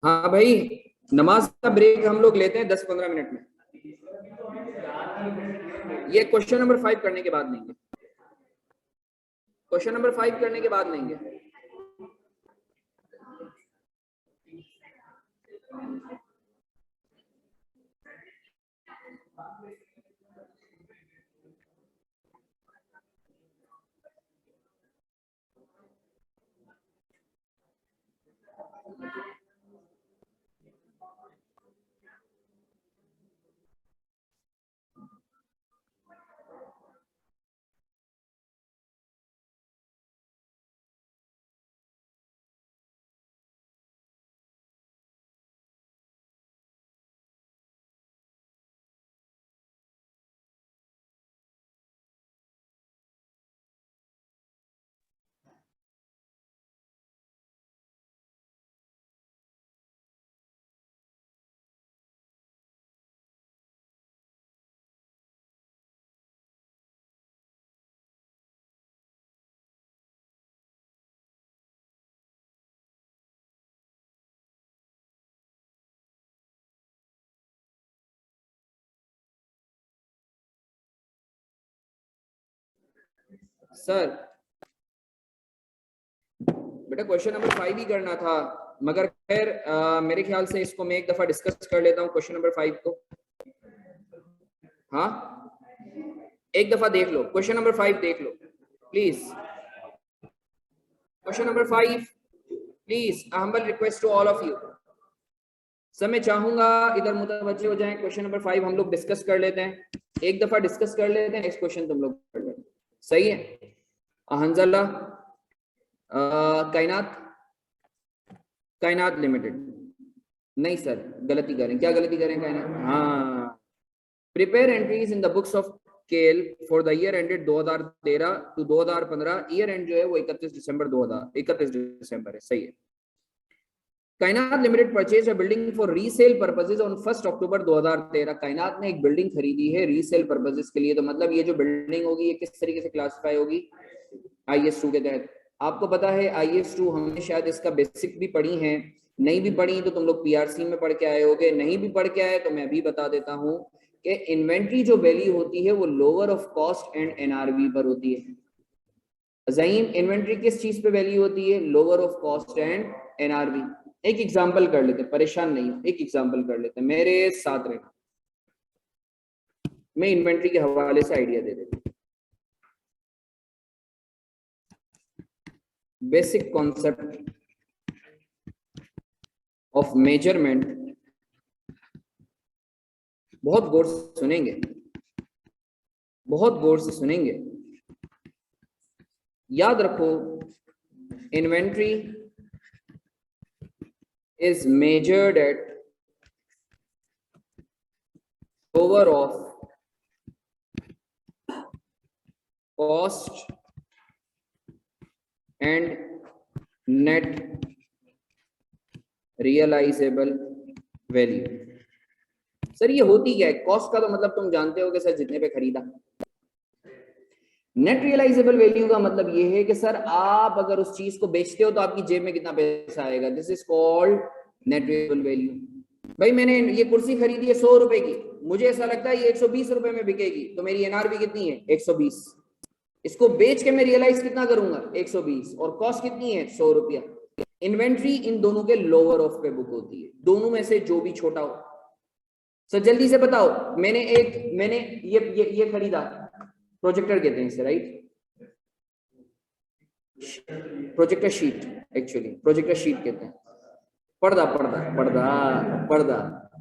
हाँ भाई, नमाज का ब्रेक हम लोग लेते हैं 10-15 मिनट में। ये क्वेश्चन नंबर 5 करने के बाद लेंगे, क्वेश्चन नंबर 5 करने के बाद लेंगे। सर बेटा क्वेश्चन नंबर 5 ही करना था, मगर खैर मेरे ख्याल से इसको मैं एक दफा डिस्कस कर लेता हूँ क्वेश्चन नंबर 5 को। हाँ, एक दफा देख लो क्वेश्चन नंबर 5, देख लो please. Question number 5 please, humble request to all of you. Sir मैं चाहूंगा इधर मुतवज्जे हो जाएं। क्वेश्चन नंबर 5 हम लोग डिस्कस कर लेते हैं, एक दफा डिस्कस कर लेते हैं, नेक्स्ट क्वेश्चन तुम लोग कर लेते हैं, सही है? हंजला कायनात, कायनात लिमिटेड, नहीं सर गलती करें, क्या गलती करें कायनात? हाँ, prepare entries in the books of केल for the year ended 2013 to 2015। Year end जो है वो 31 दिसंबर 31 दिसंबर है, सही है। कायनात limited purchase a building for resale purposes on 1 October 2013। कायनात ने एक बिल्डिंग खरीदी है रीसेल पर्पसेस के लिए, तो मतलब ये जो बिल्डिंग होगी ये किस तरीके से क्लासिफाई होगी? IS2 के तहत। आपको पता है IS2 हमने शायद इसका बेसिक भी पढ़ी है, नहीं भी पढ़ी तो तुम लोग PRC में पढ़ के आए होगे, नहीं भी पढ़ के आए तो मैं भी बता देता हूँ कि इन्वेंट्री जो वैल्यू होती है वो lower of cost and NRV पर होती है। अज़ीम, इन्वेंट्री किस चीज पे वैल्यू होती है? Lower of cost and NRV। एक एग्जांपल कर लेते हैं, परेशान नहीं हो, एक एग्जांपल कर लेते हैं, मेरे साथ रहना, मैं इन्वेंट्री के हवाले से आइडिया दे देता हूँ। बेसिक कॉन्सेप्ट ऑफ मेजरमेंट, बहुत गौर से सुनेंगे, बहुत गौर से सुनेंगे। याद रखो, inventory is measured at lower of cost and net realizable value। Sir ये होती क्या है? कॉस्ट का तो मतलब तुम जानते हो कि सर जितने पे खरीदा। नेट रियलाइजेबल वैल्यू का मतलब ये है कि सर आप अगर उस चीज को बेचते हो तो आपकी जेब में कितना पैसा आएगा। This is called net realisable value. भाई मैंने ये कुर्सी खरीदी है 100 रुपए की, मुझे ऐसा लगता है ये 120 रुपए में बिकेगी, तो मेरी NRV कितनी है? 120। इसको बेच के मैं रियलाइज कितना करूंगा? 120, और कॉस्ट कितनी है? 100 रुपया। इन्वेंट्री इन दोनों के लोअर ऑफ पे बुक होती है, दोनों में से जो भी छोटा हो। सर जल्दी से बताओ, मैंने ये खरीदा, प्रोजेक्टर कहते हैं इसे, right? Projector sheet, actually projector sheet कहते हैं। पर्दा पर्दा पर्दा पर्दा,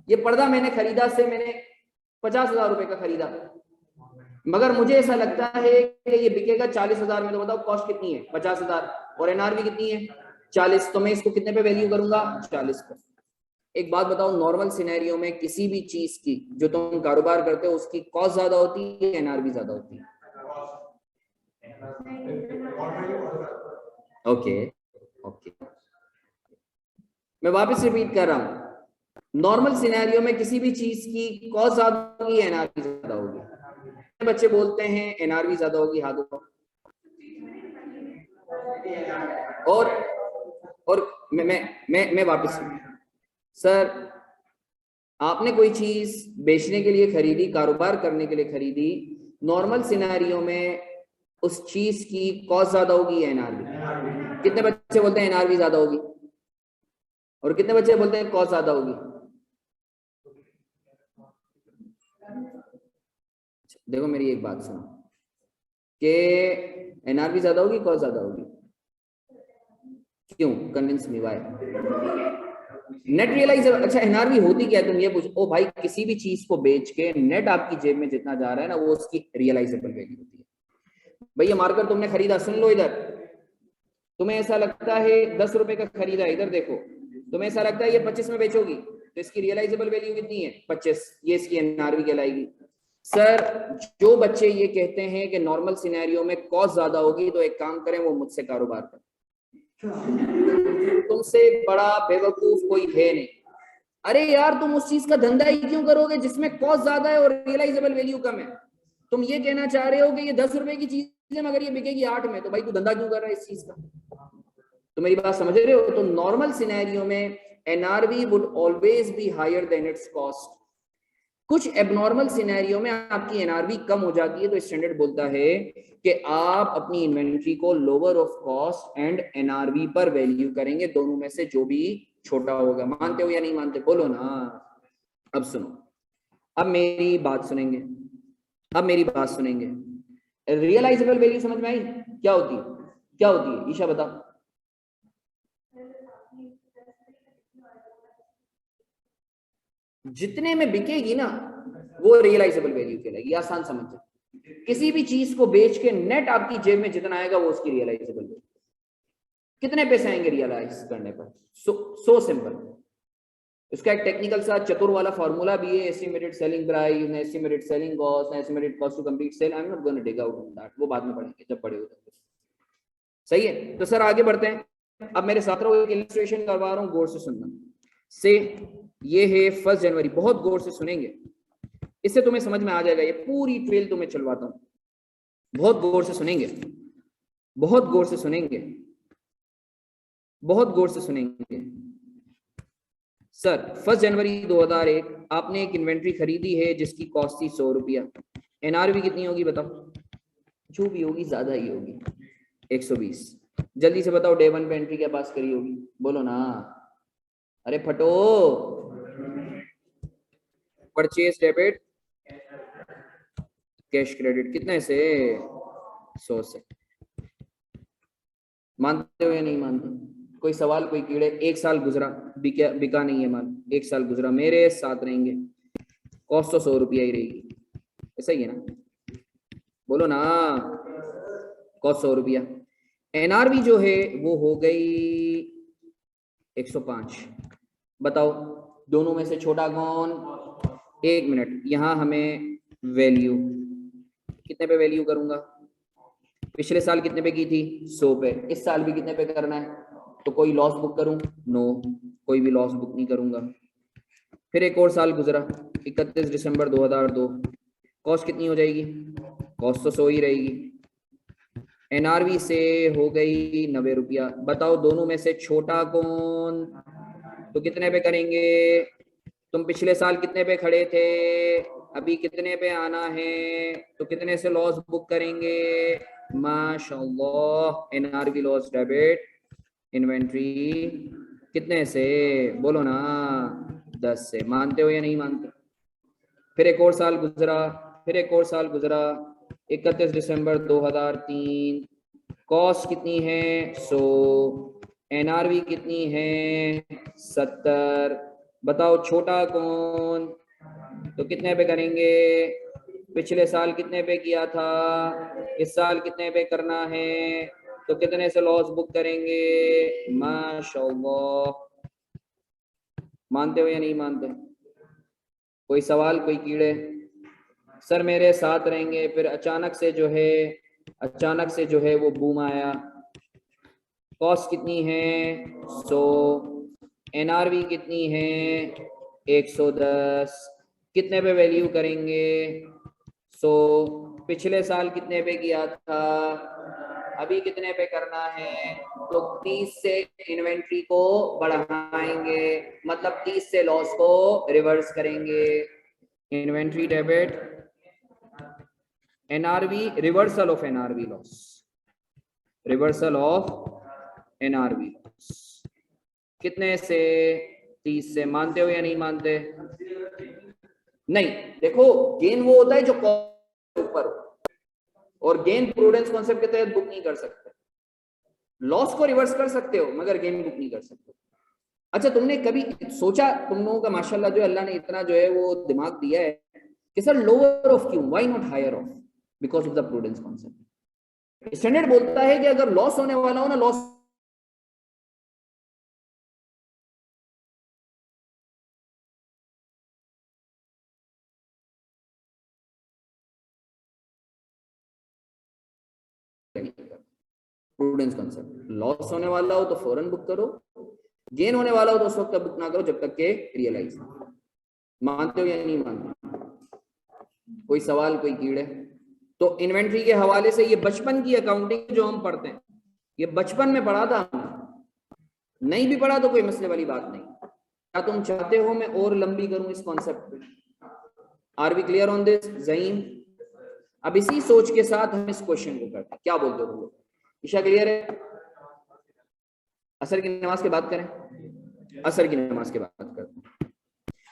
ये पर्दा मैंने खरीदा से मैंने 50,000 रुपए का खरीदा, मगर मुझे ऐसा लगता है कि ये बिकेगा 40,000 में, तो बताओ कॉस्ट कितनी है? 50,000, और NRV कितनी है? 40। तो मैं इसको कितने पे वैल्यू करूंगा? 40 पे। एक बात बताओ, नॉर्मल सिनेरियो में किसी भी चीज की जो तुम कारोबार करते हो उसकी कॉस्ट ज्यादा होती है, NRV ज्यादा होती है? ओके ओके, मैं वापस रिपीट कर रहा हूं, नॉर्मल सिनेरियो में किसी भी चीज की कॉस्ट ज्यादा होगी, NRV ज्यादा होगी। बच्चे बोलते हैं NRV ज्यादा होगी, हाथ उठाओ। और और मैं वापस, सर आपने कोई चीज बेचने के लिए खरीदी, कारोबार करने के लिए खरीदी, नॉर्मल सिनेरियो में उस चीज की कॉस्ट ज्यादा होगी या NRV? कितने बच्चे बोलते हैं NRV ज्यादा होगी, और कितने बच्चे बोलते हैं कॉस्ट ज्यादा होगी? देखो मेरी एक बात सुनो, कि NRV ज्यादा होगी, कॉस्ट ज्यादा होगी? क्यों? Convince me why. Net realisable, अच्छा एनआरवी होती क्या है तुम ये पूछो। ओ भाई, किसी भी चीज को बेच के नेट आपकी जेब में जितना जा रहा है ना, वो उसकी रियलाइजेबल वैल्यू होती है। भैया मार्कर तुमने खरीदा, सुन लो इधर, तुम्हें ऐसा लगता है 10 रुपए का खरीदा, इधर देखो, तुम्हें ऐसा लगता है ये 25 में बेचोगी, तो इसकी रियलाइजेबल वैल्यू कितनी है? 25, ये इसकी एनआरवी कहलाएगी। सर जो बच्चे ये कहते हैं कि नॉर्मल सिनेरियो में कॉस्ट ज्यादा होगी, तो एक काम करें, वो मुझसे कारोबार करें। तुमसे बड़ा बेवकूफ कोई है नहीं। अरे यार, तुम उस चीज का धंधा ही क्यों करोगे जिसमें कॉस्ट ज्यादा है और रियलाइजेबल वैल्यू कम है? तुम ये कहना चाह रहे हो कि ये 10 रुपए की चीज है मगर ये बिकेगी 8 में, तो भाई तू धंधा क्यों कर रहा है इस चीज का? तो मेरी बात समझ रहे हो? तो नॉर्मल सिनेरियो में NRV would always be higher than its cost. कुछ एबनॉर्मल सिनेरियो में आपकी एनआरवी कम हो जाती है, तो स्टैंडर्ड बोलता है कि आप अपनी इन्वेंट्री को lower of cost and NRV पर वैल्यू करेंगे, दोनों में से जो भी छोटा होगा। मानते हो या नहीं मानते? बोलो ना। अब सुनो, अब मेरी बात सुनेंगे, अब मेरी बात सुनेंगे। रियलाइजेबल वैल्यू समझ में आई? क्या होती है, क्या होती है? ईशा बताओ। जितने में बिकेगी ना, वो रियलाइजेबल वैल्यू कहलाएगी। आसान समझ जाए, किसी भी चीज को बेच के नेट आपकी जेब में जितना आएगा, वो उसकी रियलाइजेबल वैल्यू। कितने पैसे आएंगे रियलाइज करने पर? So simple. इसका एक टेक्निकल सा चतुर वाला फॉर्मूला भी है, estimated selling price, estimated selling cost, estimated cost to complete sale. I am not going to dig out on that, वो बाद में पढ़ेंगे जब बड़े हो जाएंगे। सही है, तो सर आगे बढ़ते हैं। अब मेरे साथ रहो, एक इलस्ट्रेशन करवा रहा हूं, गौर से सुनना। से ये है 1 जनवरी, बहुत गौर से सुनेंगे, इससे तुम्हें समझ में आ जाएगा। ये पूरी ट्रेल तुम्हें चलवाता हूं, बहुत गौर से सुनेंगे, बहुत गौर से सुनेंगे, बहुत गौर से सुनेंगे। सर 1 जनवरी 2001 आपने एक इन्वेंट्री खरीदी है जिसकी कॉस्ट थी 100 रुपया। एनआरवी कितनी होगी बताओ? जो भी होगी ज्यादा ही होगी, 120। जल्दी से बताओ, डे 1 पे एंट्री क्या पास करी होगी? बोलो ना, अरे फटो। परचेज डेबिट कैश क्रेडिट, कितने से? 100 से। मानते हो या नहीं मानते? कोई सवाल, कोई कीड़े? 1 साल गुजरा, बिका नहीं है माल, 1 साल गुजरा, मेरे साथ रहेंगे, कॉस्ट तो 100 रुपया ही रहेगी। ऐसा ही है ना? बोलो ना, कॉस्ट 100 रुपया। एनआरवी जो है वो हो गई 105। बताओ दोनों में से छोटा कौन? 1 मिनट, यहां हमें वैल्यू कितने पे वैल्यू करूंगा? पिछले साल कितने पे की थी? 100 पे। इस साल भी कितने पे करना है? तो कोई लॉस बुक करूं? नो, कोई भी लॉस बुक नहीं करूंगा। फिर एक और साल गुजरा, 31 दिसंबर 2002, कॉस्ट कितनी हो जाएगी? कॉस्ट तो 100 ही रहेगी। एनआरवी से हो गई 90 रुपया। बताओ दोनों में से छोटा कौन? तो कितने पे करेंगे? तुम पिछले साल कितने पे खड़े थे, अभी कितने पे आना है, तो कितने से लॉस बुक करेंगे? माशाल्लाह, एनआरवी लॉस डेबिट इन्वेंट्री कितने से? बोलो ना, 10 से। मानते हो या नहीं मानते? फिर एक और साल गुजरा, फिर एक और साल गुजरा, 31 दिसंबर 2003, कॉस्ट कितनी है? 100, एनआरवी कितनी है? 70। बताओ छोटा कौन? तो कितने पे करेंगे? पिछले साल कितने पे किया था, इस साल कितने पे करना है, तो कितने से लॉस बुक करेंगे? माशाल्लाह। मानते हो या नहीं मानते? कोई सवाल, कोई कीड़े? सर मेरे साथ रहेंगे। फिर अचानक से जो है, अचानक से जो है वो बूम आया। कॉस्ट कितनी है? 100, एनआरवी कितनी है? 110। कितने पे वैल्यू करेंगे? 100। पिछले साल कितने पे किया था, अभी कितने पे करना है? तो 30 से इन्वेंट्री को बढ़ाएंगे, मतलब 30 से लॉस को रिवर्स करेंगे। Inventory debit NRV, reversal of NRV loss, reversal of NRV loss कितने से? 30 से। मानते हो या नहीं मानते? नहीं, देखो गेन वो होता है जो ऊपर हो, और गेन प्रूडेंस कॉन्सेप्ट के तहत बुक नहीं कर सकते। लॉस को रिवर्स कर सकते हो मगर गेन बुक नहीं कर सकते। अच्छा तुमने कभी सोचा, तुम लोगों का माशाल्लाह जो अल्लाह ने इतना जो है वो दिमाग दिया है कि सर लोअर ऑफ क्यों, why not higher of? Because of the prudence concept. Standard बोलता है कि अगर लॉस होने वाला हो ना, लॉस प्रूडेंस कॉन्सेप्ट, लॉस होने वाला हो तो फौरन बुक करो, गेन होने वाला हो तो उस वक्त बुक ना करो जब तक के रियलाइज। मानते हो या नहीं मानते? कोई सवाल, कोई कीड़े? तो इन्वेंट्री के हवाले से ये बचपन की अकाउंटिंग जो हम पढ़ते हैं, ये बचपन में पढ़ा था, नहीं भी पढ़ा तो कोई मसले वाली बात नहीं। क्या तुम चाहते हो मैं और लंबी करूं इस कॉन्सेप्ट पे? Are we clear on this Jaheem? अब इसी सोच के साथ हम इस क्वेश्चन को करते हैं, क्या बोलते हो तुम लोग? ईशा क्लियर है? असर की नमाज के बाद करें, असर की नमाज के बाद करते हैं।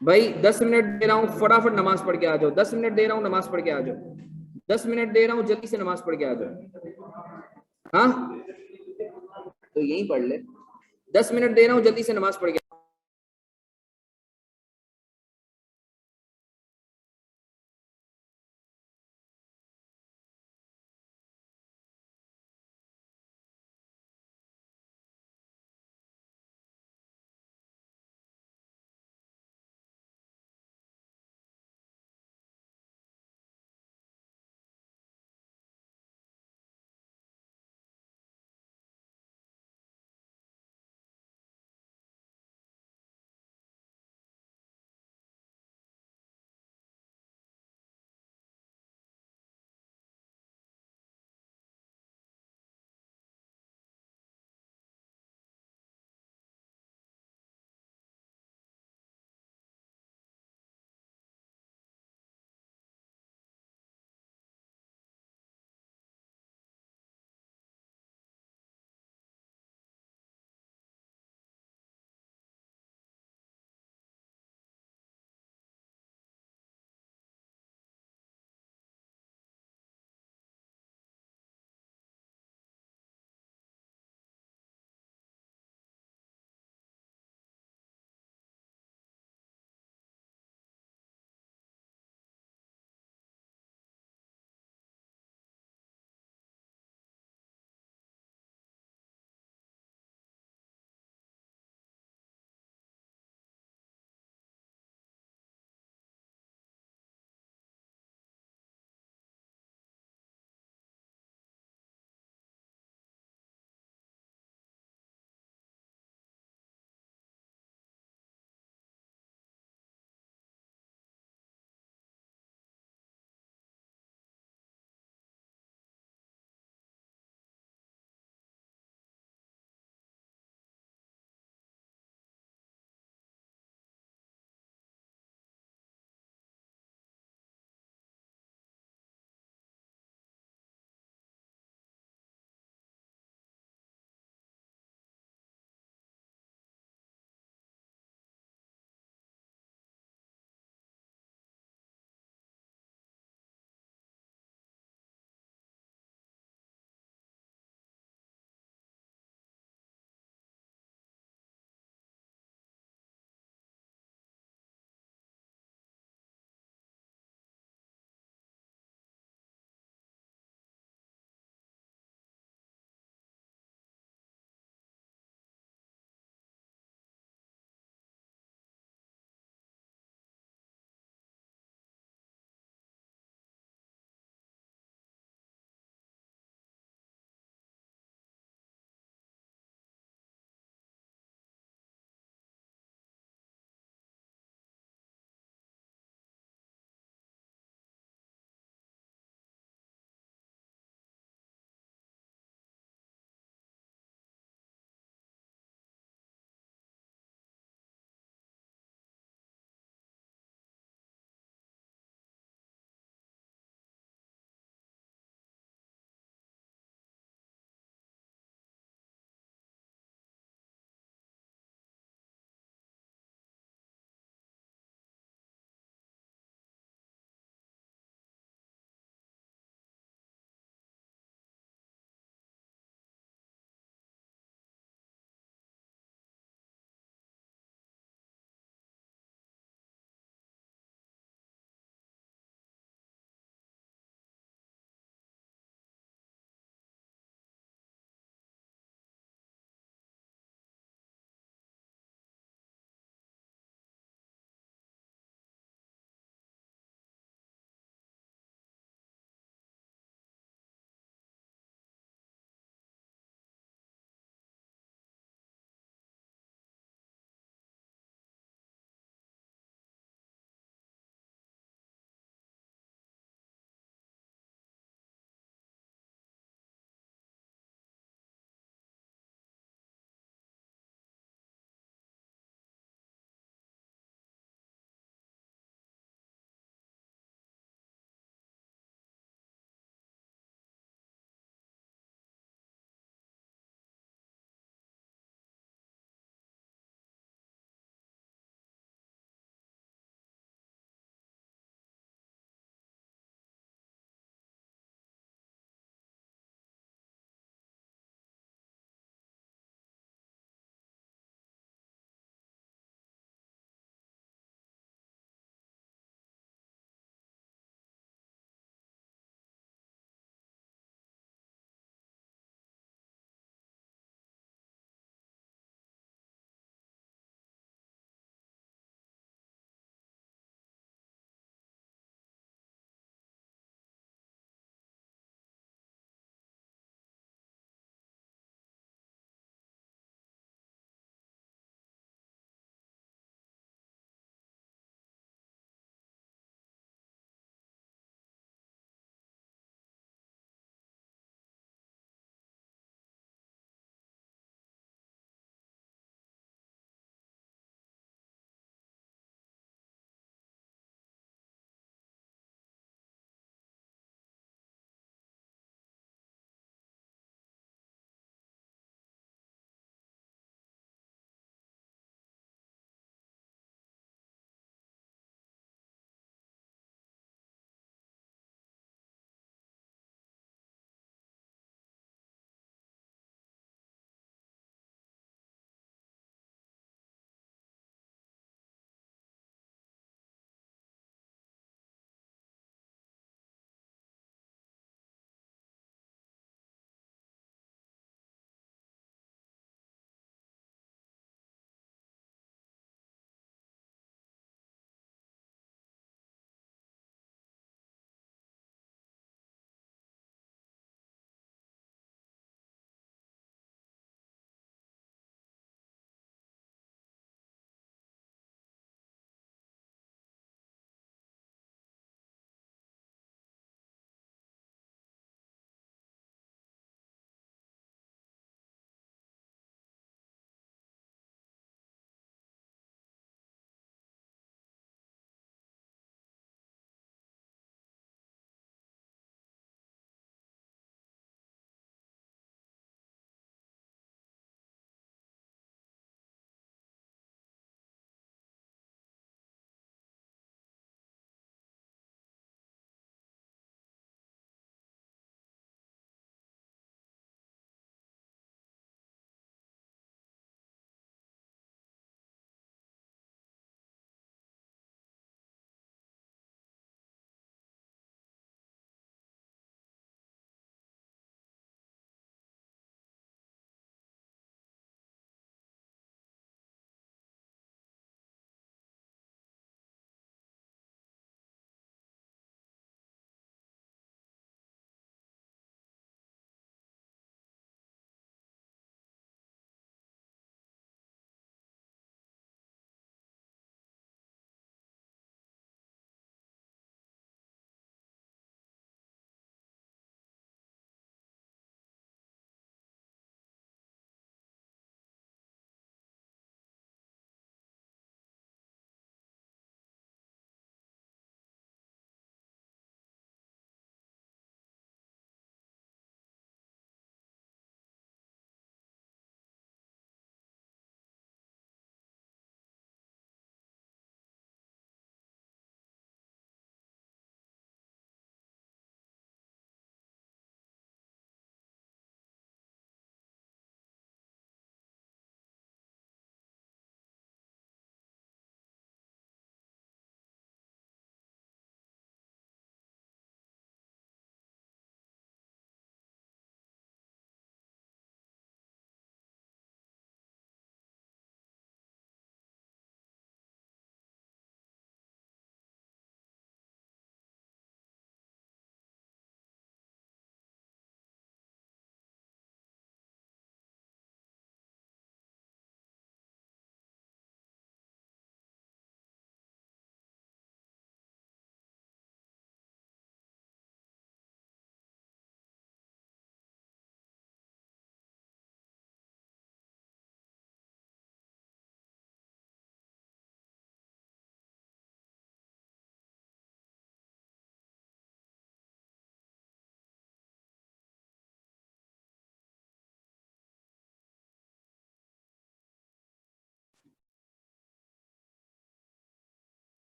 भाई 10 मिनट दे रहा हूं, फटाफट नमाज पढ़ के आ जाओ। 10 मिनट दे रहा हूं, नमाज पढ़ के आ जाओ। 10 मिनट दे रहा हूं, जल्दी से नमाज पढ़ के आ जाओ। हाँ तो यही पढ़ ले। 10 मिनट दे रहा हूं, जल्दी से नमाज पढ़ के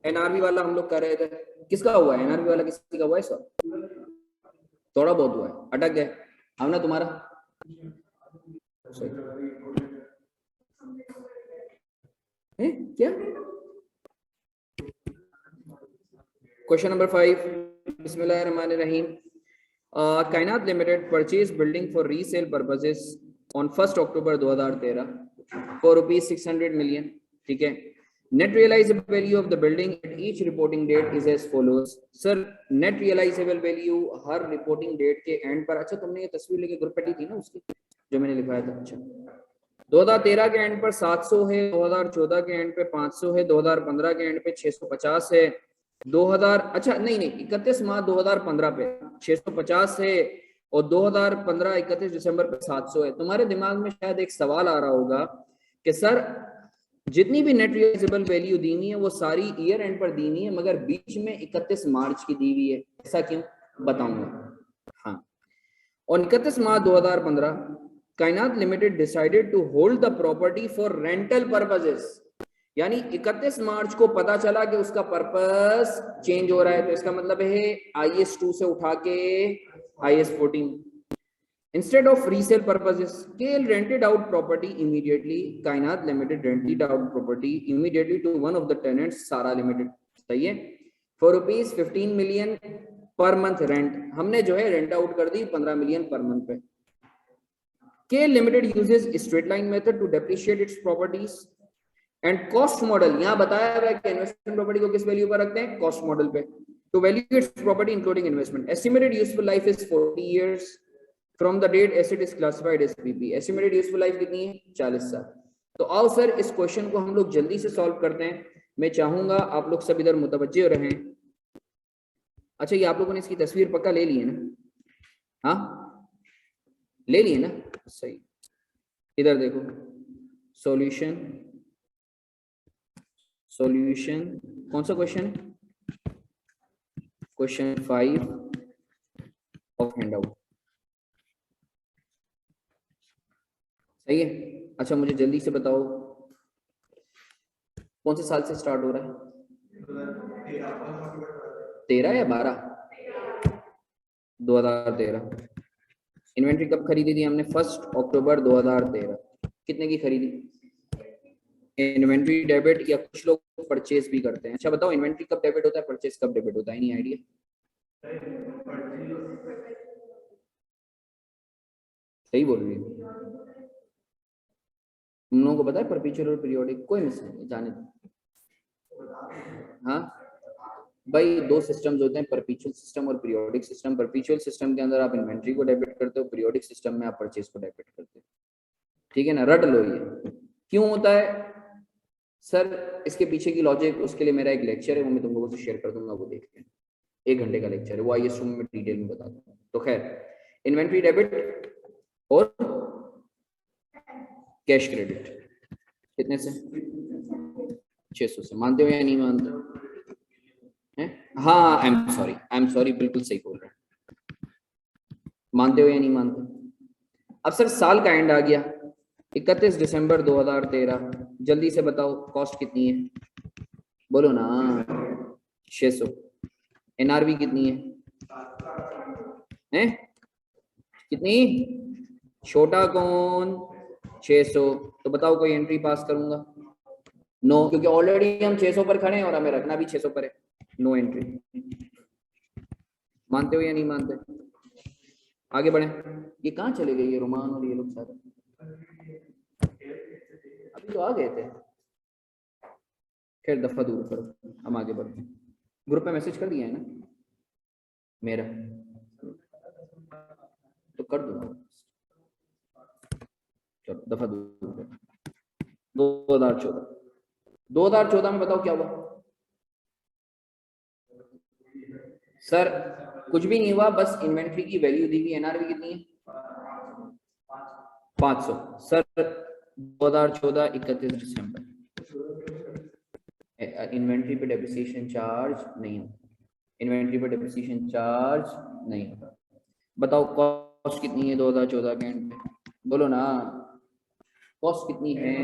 एनआरवी वाला हम लोग कर रहे थे, किसका हुआ है एनआरवी वाला, किसी का हुआ है सर? थोड़ा बहुत हुआ है, अटक गए हमने तुम्हारा है क्या? क्वेश्चन नंबर 5, बिस्मिल्लाहिर्रहमानिर्रहीम। Kainat limited purchase building for resale purposes on 1 October 2013 for ₹600 million, ठीक है। Net realisable value of the building at each reporting date is as follows. Sir net realisable value हर रिपोर्टिंग डेट के end पर, अच्छा तुमने ये तस्वीर लेके ग्रुप पे दी थी ना उसकी जो मैंने लिखवाया था, अच्छा 2013 के एंड पर 700 है, 2014 के एंड पे 500 है, 2015 के एंड पे 650 है, 2000 अच्छा नहीं 31 मार्च 2015 पे 650 है, और 2015 31 दिसंबर पे 700 है। तुम्हारे दिमाग में शायद एक सवाल आ रहा होगा कि सर जितनी भी नेट रियलाइजेबल वैल्यू दी हुई है वो सारी ईयर एंड पर दी हुई है, मगर बीच में 31 मार्च की दी हुई है, ऐसा क्यों? बताऊंगा। हाँ, on 31 March 2015 Kainat limited decided to hold the property for rental purposes, यानी 31 मार्च को पता चला कि उसका पर्पस चेंज हो रहा है, तो इसका मतलब है IS 2 से उठा के IS 14। Instead of resale purposes, KL rented out property immediately. कायनात limited rented out property immediately to one of the tenants, सारा लिमिटेड, सही है, for ₹15 million per month rent. हमने जो है रेंट आउट कर दी 15 मिलियन पर मंथ पे। KL Limited uses straight line method to depreciate its properties and cost model, यहाँ बताया हुआ है कि इन्वेस्टमेंट प्रॉपर्टी को किस वैल्यू पर रखते हैं? कॉस्ट मॉडल पे। To value its property including investment, estimated useful life is 40 years from the date asset is classified as PP। estimated useful life कितनी है? 40 साल। तो आओ सर इस क्वेश्चन को हम लोग जल्दी से सॉल्व करते हैं। मैं चाहूंगा आप लोग सब इधर मुतवज्जे रहें। अच्छा ये आप लोगों ने इसकी तस्वीर पक्का ले ली है ना? हाँ ले लिए ना, सही। इधर देखो, सॉल्यूशन, सॉल्यूशन कौन सा क्वेश्चन है? क्वेश्चन 5 ऑफ हैंडआउट, सही है। अच्छा मुझे जल्दी से बताओ कौन से साल से स्टार्ट हो रहा है? 13 या 12? 2013। इन्वेंट्री कब खरीदी थी हमने? 1 अक्टूबर 2013। कितने की खरीदी? इन्वेंट्री डेबिट, या कुछ लोग परचेज भी करते हैं। अच्छा बताओ इन्वेंट्री कब डेबिट होता है, परचेज कब डेबिट होता है? नहीं आइडिया? सही बोल रही है, तुम लोगों को पता है परपेचुअल और पीरियोडिक? कोई मिस नहीं, जाने दो। हाँ भाई दो सिस्टम्स होते हैं, परपेचुअल सिस्टम और पीरियोडिक सिस्टम। परपेचुअल सिस्टम के अंदर आप इन्वेंट्री को डेबिट करते हो, पीरियोडिक सिस्टम में आप परचेज को डेबिट करते हो, ठीक है ना? रट लो ये क्यों होता है सर, इसके पीछे की लॉजिक, उसके लिए मेरा एक लेक्चर है, वो मैं तुम लोगों से शेयर कर दूंगा, वो देख लें। 1 घंटे का लेक्चर है वो, IS 2 में डिटेल में बताता हूँ। तो खैर इन्वेंट्री डेबिट और कैश क्रेडिट कितने से? 600 से। मानते हो या नहीं मानते हैं? हाँ आई एम सॉरी बिल्कुल सही बोल रहे हैं। मानते हो या नहीं मानते? अब सर साल का एंड आ गया 31 दिसंबर 2013, जल्दी से बताओ कॉस्ट कितनी है? बोलो ना। 600। NRV कितनी है? हैं? कितनी? छोटा कौन? 600। तो बताओ कोई एंट्री पास करूंगा? नो, क्योंकि ऑलरेडी हम 600 पर खड़े हैं और हमें रखना भी 600 पर है। No entry. मानते हो या नहीं मानते? आगे बढ़े। ये कहाँ चले गए ये रोमान और ये लोग सारे? अभी तो आ गए थे। खैर दफा दूर करो, हम आगे बढ़ते हैं। ग्रुप में मैसेज कर दिया है ना मेरा? तो कर दो, चलो दफा दूर करो। 2014 में बताओ क्या हुआ सर? कुछ भी नहीं हुआ, बस इन्वेंट्री की वैल्यू दी हुई। NRV कितनी है? 500। सर 2014 31 दिसंबर, इन्वेंट्री पे डेप्रिसिएशन चार्ज नहीं होता, इन्वेंट्री पे डेप्रिसिएशन चार्ज नहीं होता। बताओ कॉस्ट कितनी है 2014 के एंड पे? बोलो ना कॉस्ट कितनी है?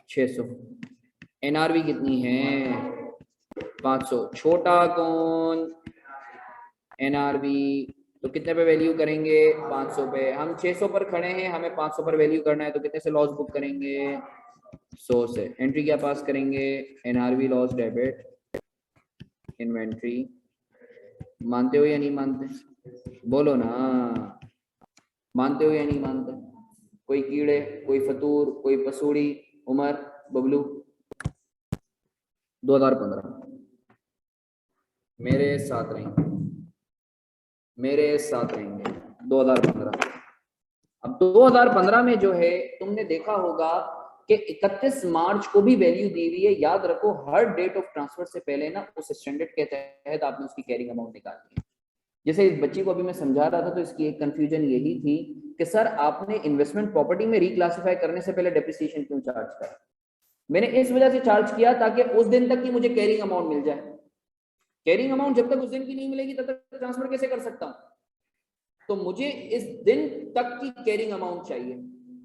600। NRV कितनी है? 500। छोटा कौन? एनआरवी। तो कितने पे वैल्यू करेंगे? 500 पे। हम 600 पर खड़े हैं, हमें 500 पर वैल्यू करना है, तो कितने से लॉस बुक करेंगे? 100 से। एंट्री क्या पास करेंगे? NRV loss debit inventory. मानते हो या नहीं मानते? बोलो ना, मानते हो या नहीं मानते? कोई कीड़े, कोई फतूर, कोई पसूड़ी, उमर, बबलू। 2015 मेरे साथ रहेंगे, मेरे साथ रहेंगे। 2015। अब 2015 में जो है, तुमने देखा होगा कि 31 मार्च को भी वैल्यू दी हुई है। याद रखो, हर डेट ऑफ ट्रांसफर से पहले ना उस स्टैंडर्ड के तहत आपने उसकी कैरिंग अमाउंट निकालनी है। जैसे इस बच्ची को अभी मैं समझा रहा था, तो इसकी एक कंफ्यूजन यही थी कि सर आपने इन्वेस्टमेंट प्रॉपर्टी में रिक्लासिफाई करने से पहले डेप्रिसिएशन क्यों चार्ज करा? मैंने इस वजह से चार्ज किया ताकि उस दिन तक की मुझे कैरिंग अमाउंट मिल जाए। कैरिंग अमाउंट जब तक उस दिन की नहीं मिलेगी तब तक ट्रांसफर कैसे कर सकता हूं? तो मुझे इस दिन तक की कैरिंग अमाउंट चाहिए।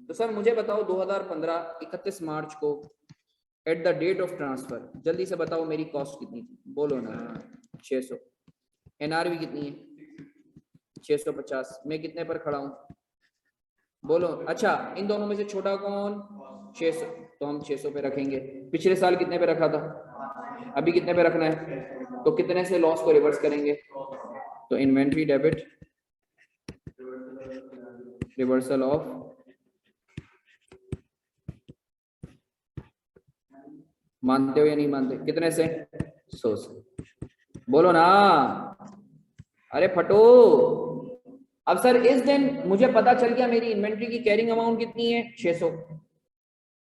तो सर मुझे बताओ 2015 31 मार्च को at the date of transfer, जल्दी से बताओ मेरी कॉस्ट कितनी थी? बोलो ना। 600। एनआरवी कितनी है? 650। मैं कितने पर खड़ा हूं? बोलो। अच्छा, इन दोनों में से छोटा कौन? 600। तो हम 600 पे रखेंगे। पिछले साल कितने पे रखा था? अभी कितने पे रखना है? तो कितने से लॉस को रिवर्स करेंगे? तो इन्वेंट्री डेबिट रिवर्सल ऑफ, मानते हो या नहीं मानते? कितने से? 100 से। बोलो ना, अरे फटो। अब सर इस दिन मुझे पता चल गया मेरी इन्वेंट्री की कैरिंग अमाउंट कितनी है? 600।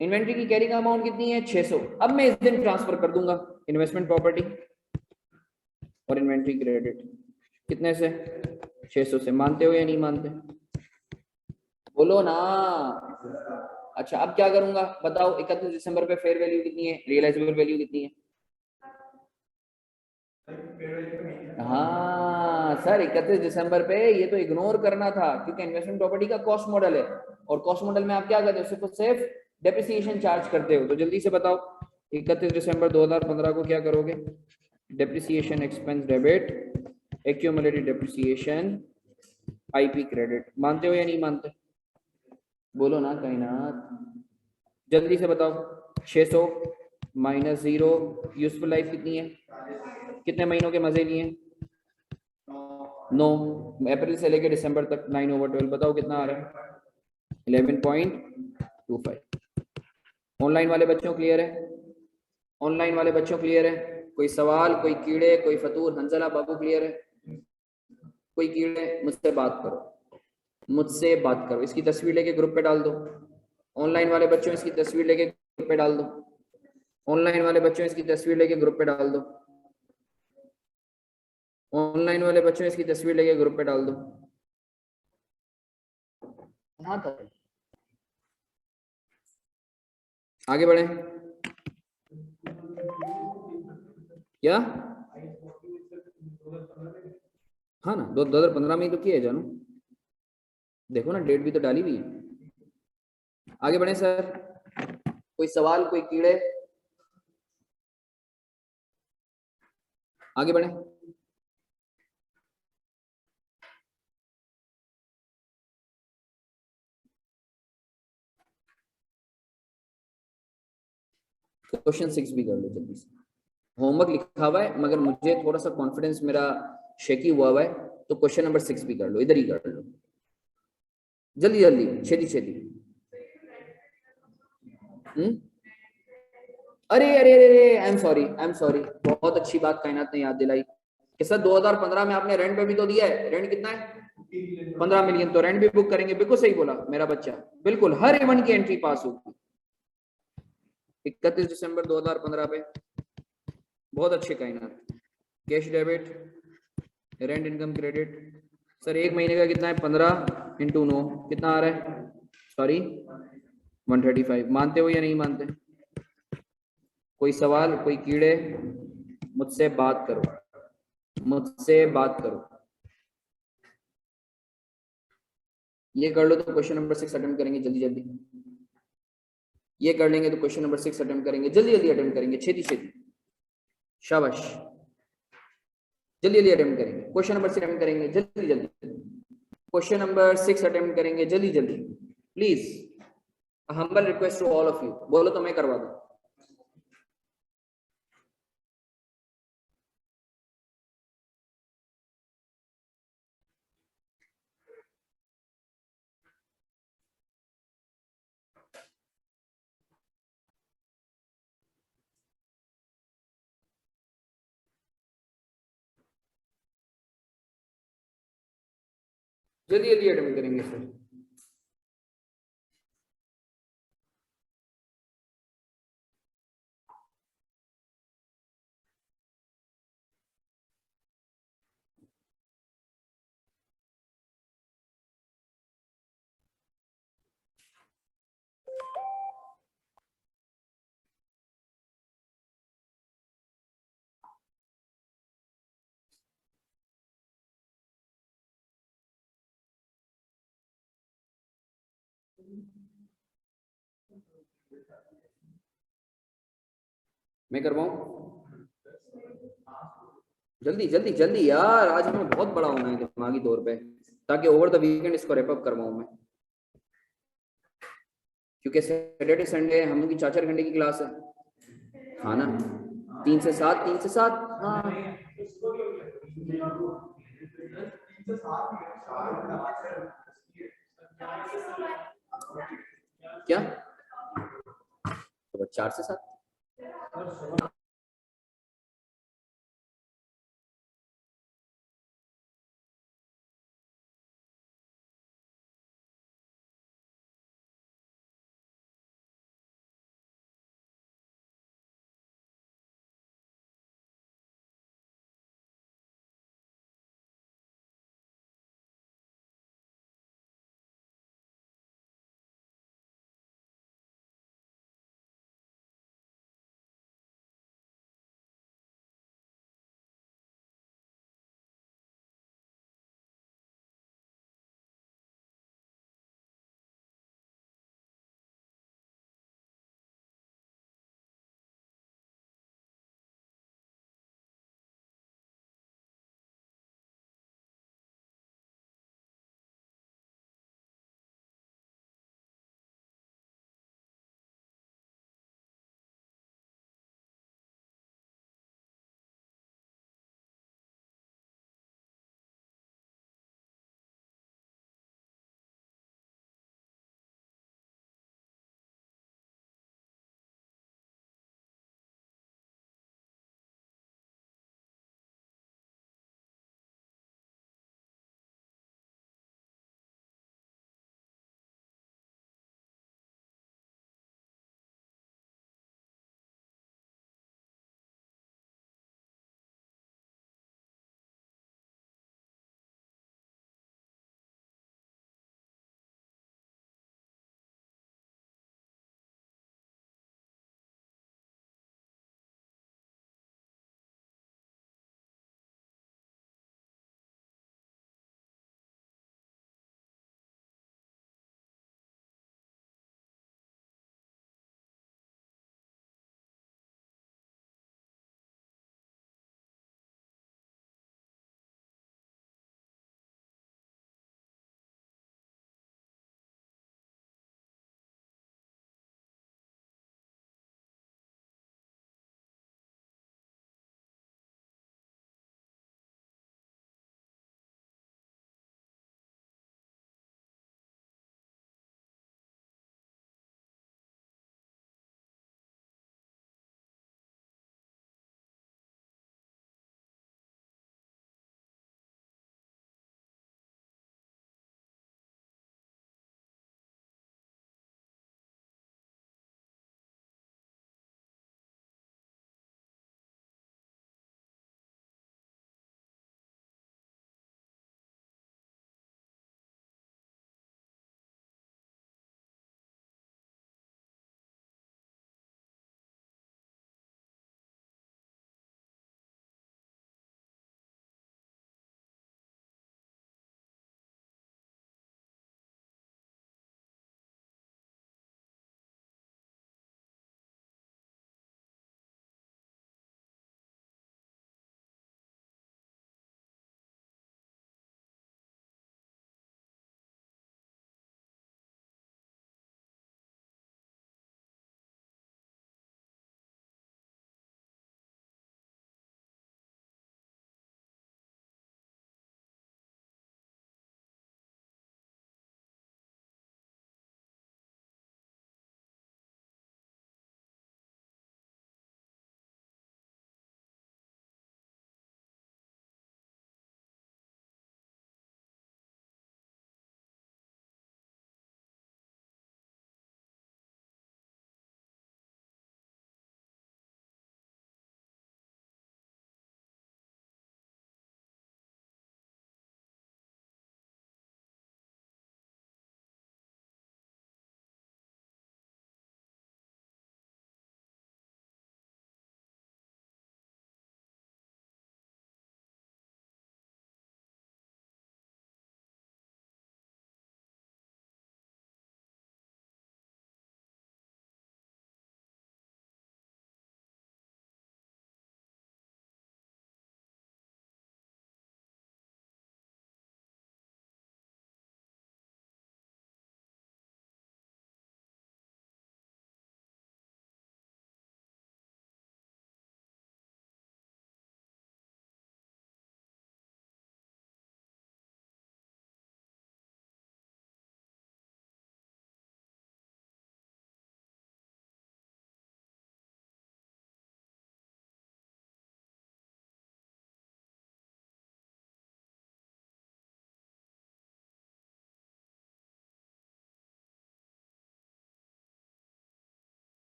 इन्वेंट्री की कैरिंग अमाउंट कितनी है? 600। अब मैं इस दिन ट्रांसफर कर दूंगा इन्वेस्टमेंट प्रॉपर्टी और इन्वेंट्री क्रेडिट। कितने से? 600 से। मानते हो या नहीं मानते? बोलो ना। अच्छा, अब क्या करूंगा बताओ? 31 दिसंबर पे फेयर वैल्यू कितनी है? रियलाइजेबल वैल्यू कितनी है? हाँ सर, 31 दिसंबर पे ये तो इग्नोर करना था, क्योंकि इन्वेस्टमेंट प्रॉपर्टी का कॉस्ट मॉडल है, और कॉस्ट मॉडल में आप क्या करते हो? सिर्फ डेप्रिसिएशन चार्ज करते हो। तो जल्दी से बताओ 31 दिसंबर 2015 को क्या करोगे? Depreciation expense debit accumulated depreciation IP credit. मानते हो या नहीं मानते? बोलो ना कायनात, जल्दी से बताओ। 600 माइनस 0, यूजफुल लाइफ कितनी है? कितने महीनों के मजे लिए? 9। अप्रैल से लेकर दिसंबर तक 9/12। बताओ कितना आ रहा है? 11.25। ऑनलाइन वाले बच्चों क्लियर है? ऑनलाइन वाले बच्चों क्लियर है? कोई सवाल, कोई कीड़े, कोई फतूर? हंजला बाबू क्लियर है? कोई कीड़े? मुझसे बात करो, मुझसे बात करो। इसकी तस्वीर लेके ग्रुप पे डाल दो। ऑनलाइन वाले बच्चों इसकी तस्वीर लेके ग्रुप पे डाल दो। ऑनलाइन वाले बच्चों इसकी तस्वीर लेके ग्रुप पे डाल दो। ऑनलाइन वाले बच्चों इसकी तस्वीर लेके ग्रुप पे डाल दो। कहाँ तक आगे बढ़े? क्या? हाँ ना, 2015 में ही तो किया है जानू। देखो ना, डेट भी तो डाली हुई है। आगे बढ़े सर, कोई सवाल, कोई कीड़े? आगे बढ़े। क्वेश्चन 6 भी कर लो जल्दी से। होमवर्क लिखा हुआ है, मगर मुझे थोड़ा सा कॉन्फिडेंस मेरा शेकी हुआ है, तो क्वेश्चन नंबर 6 भी कर लो, इधर ही कर लो जल्दी जल्दी, छेदी छेदी। अरे अरे अरे, आई एम सॉरी। बहुत अच्छी बात कायनात ने याद दिलाई कि सर 2015 में आपने रेंट पे भी तो दिया है। रेंट कितना है? 15 मिलियन। तो रेंट भी बुक करेंगे। बिल्कुल सही बोला मेरा बच्चा, बिल्कुल हर इवेंट की एंट्री पास होगी 31 दिसंबर 2015 पे। बहुत अच्छे कायनात। Cash debit, rent income credit. Sir एक महीने का कितना है? 15 इंटू 9 कितना आ रहा है? सॉरी 135। मानते हो या नहीं मानते? कोई सवाल, कोई कीड़े? मुझसे बात करो, मुझसे बात करो। ये कर लो तो क्वेश्चन नंबर 6 अटेम्प्ट करेंगे जल्दी जल्दी। ये कर लेंगे तो क्वेश्चन नंबर 6 अटेम्प्ट करेंगे जल्दी जल्दी, अटेम्प्ट करेंगे छेती छेती। शाबाश, जल्दी जल्दी अटेम्प्ट करेंगे। क्वेश्चन नंबर 6 अटेम्प्ट करेंगे जल्दी जल्दी। क्वेश्चन नंबर 6 अटेम्प्ट करेंगे जल्दी जल्दी। Please, humble request to all of you, बोलो तो मैं करवा दूं। जल्दी जल्दी अटेम्प्ट करेंगे सर। मैं करवाऊं? जल्दी जल्दी जल्दी यार, आज हमें बहुत बड़ा होना है दिमागी तौर पे, ताकि ओवर द वीकेंड इसको रैप अप करवाऊं मैं, क्योंकि सैटरडे संडे हम लोग की 4-4 घंटे की क्लास है। हाँ ना, 3 से 7, 3 से 7। हाँ क्या, तो 4 से 7।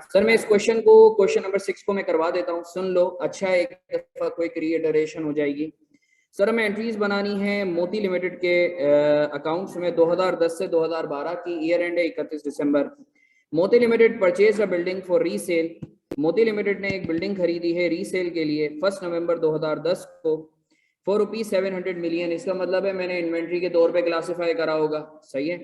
सर मैं इस क्वेश्चन को, क्वेश्चन नंबर 6 को मैं करवा देता हूँ, सुन लो, अच्छा एक दफा क्विक रीइटरेशन हो जाएगी। सर हमें एंट्रीज बनानी है मोती लिमिटेड के अकाउंट्स में 2010 से 2012 की, ईयर एंड है 31 दिसंबर। मोती limited purchase a building for resale. मोती लिमिटेड ने एक बिल्डिंग खरीदी है रीसेल के लिए 1 नवंबर 2010 को फॉर ₹700 मिलियन। इसका मतलब है मैंने इन्वेंट्री के तौर पे क्लासिफाई करा होगा, सही है।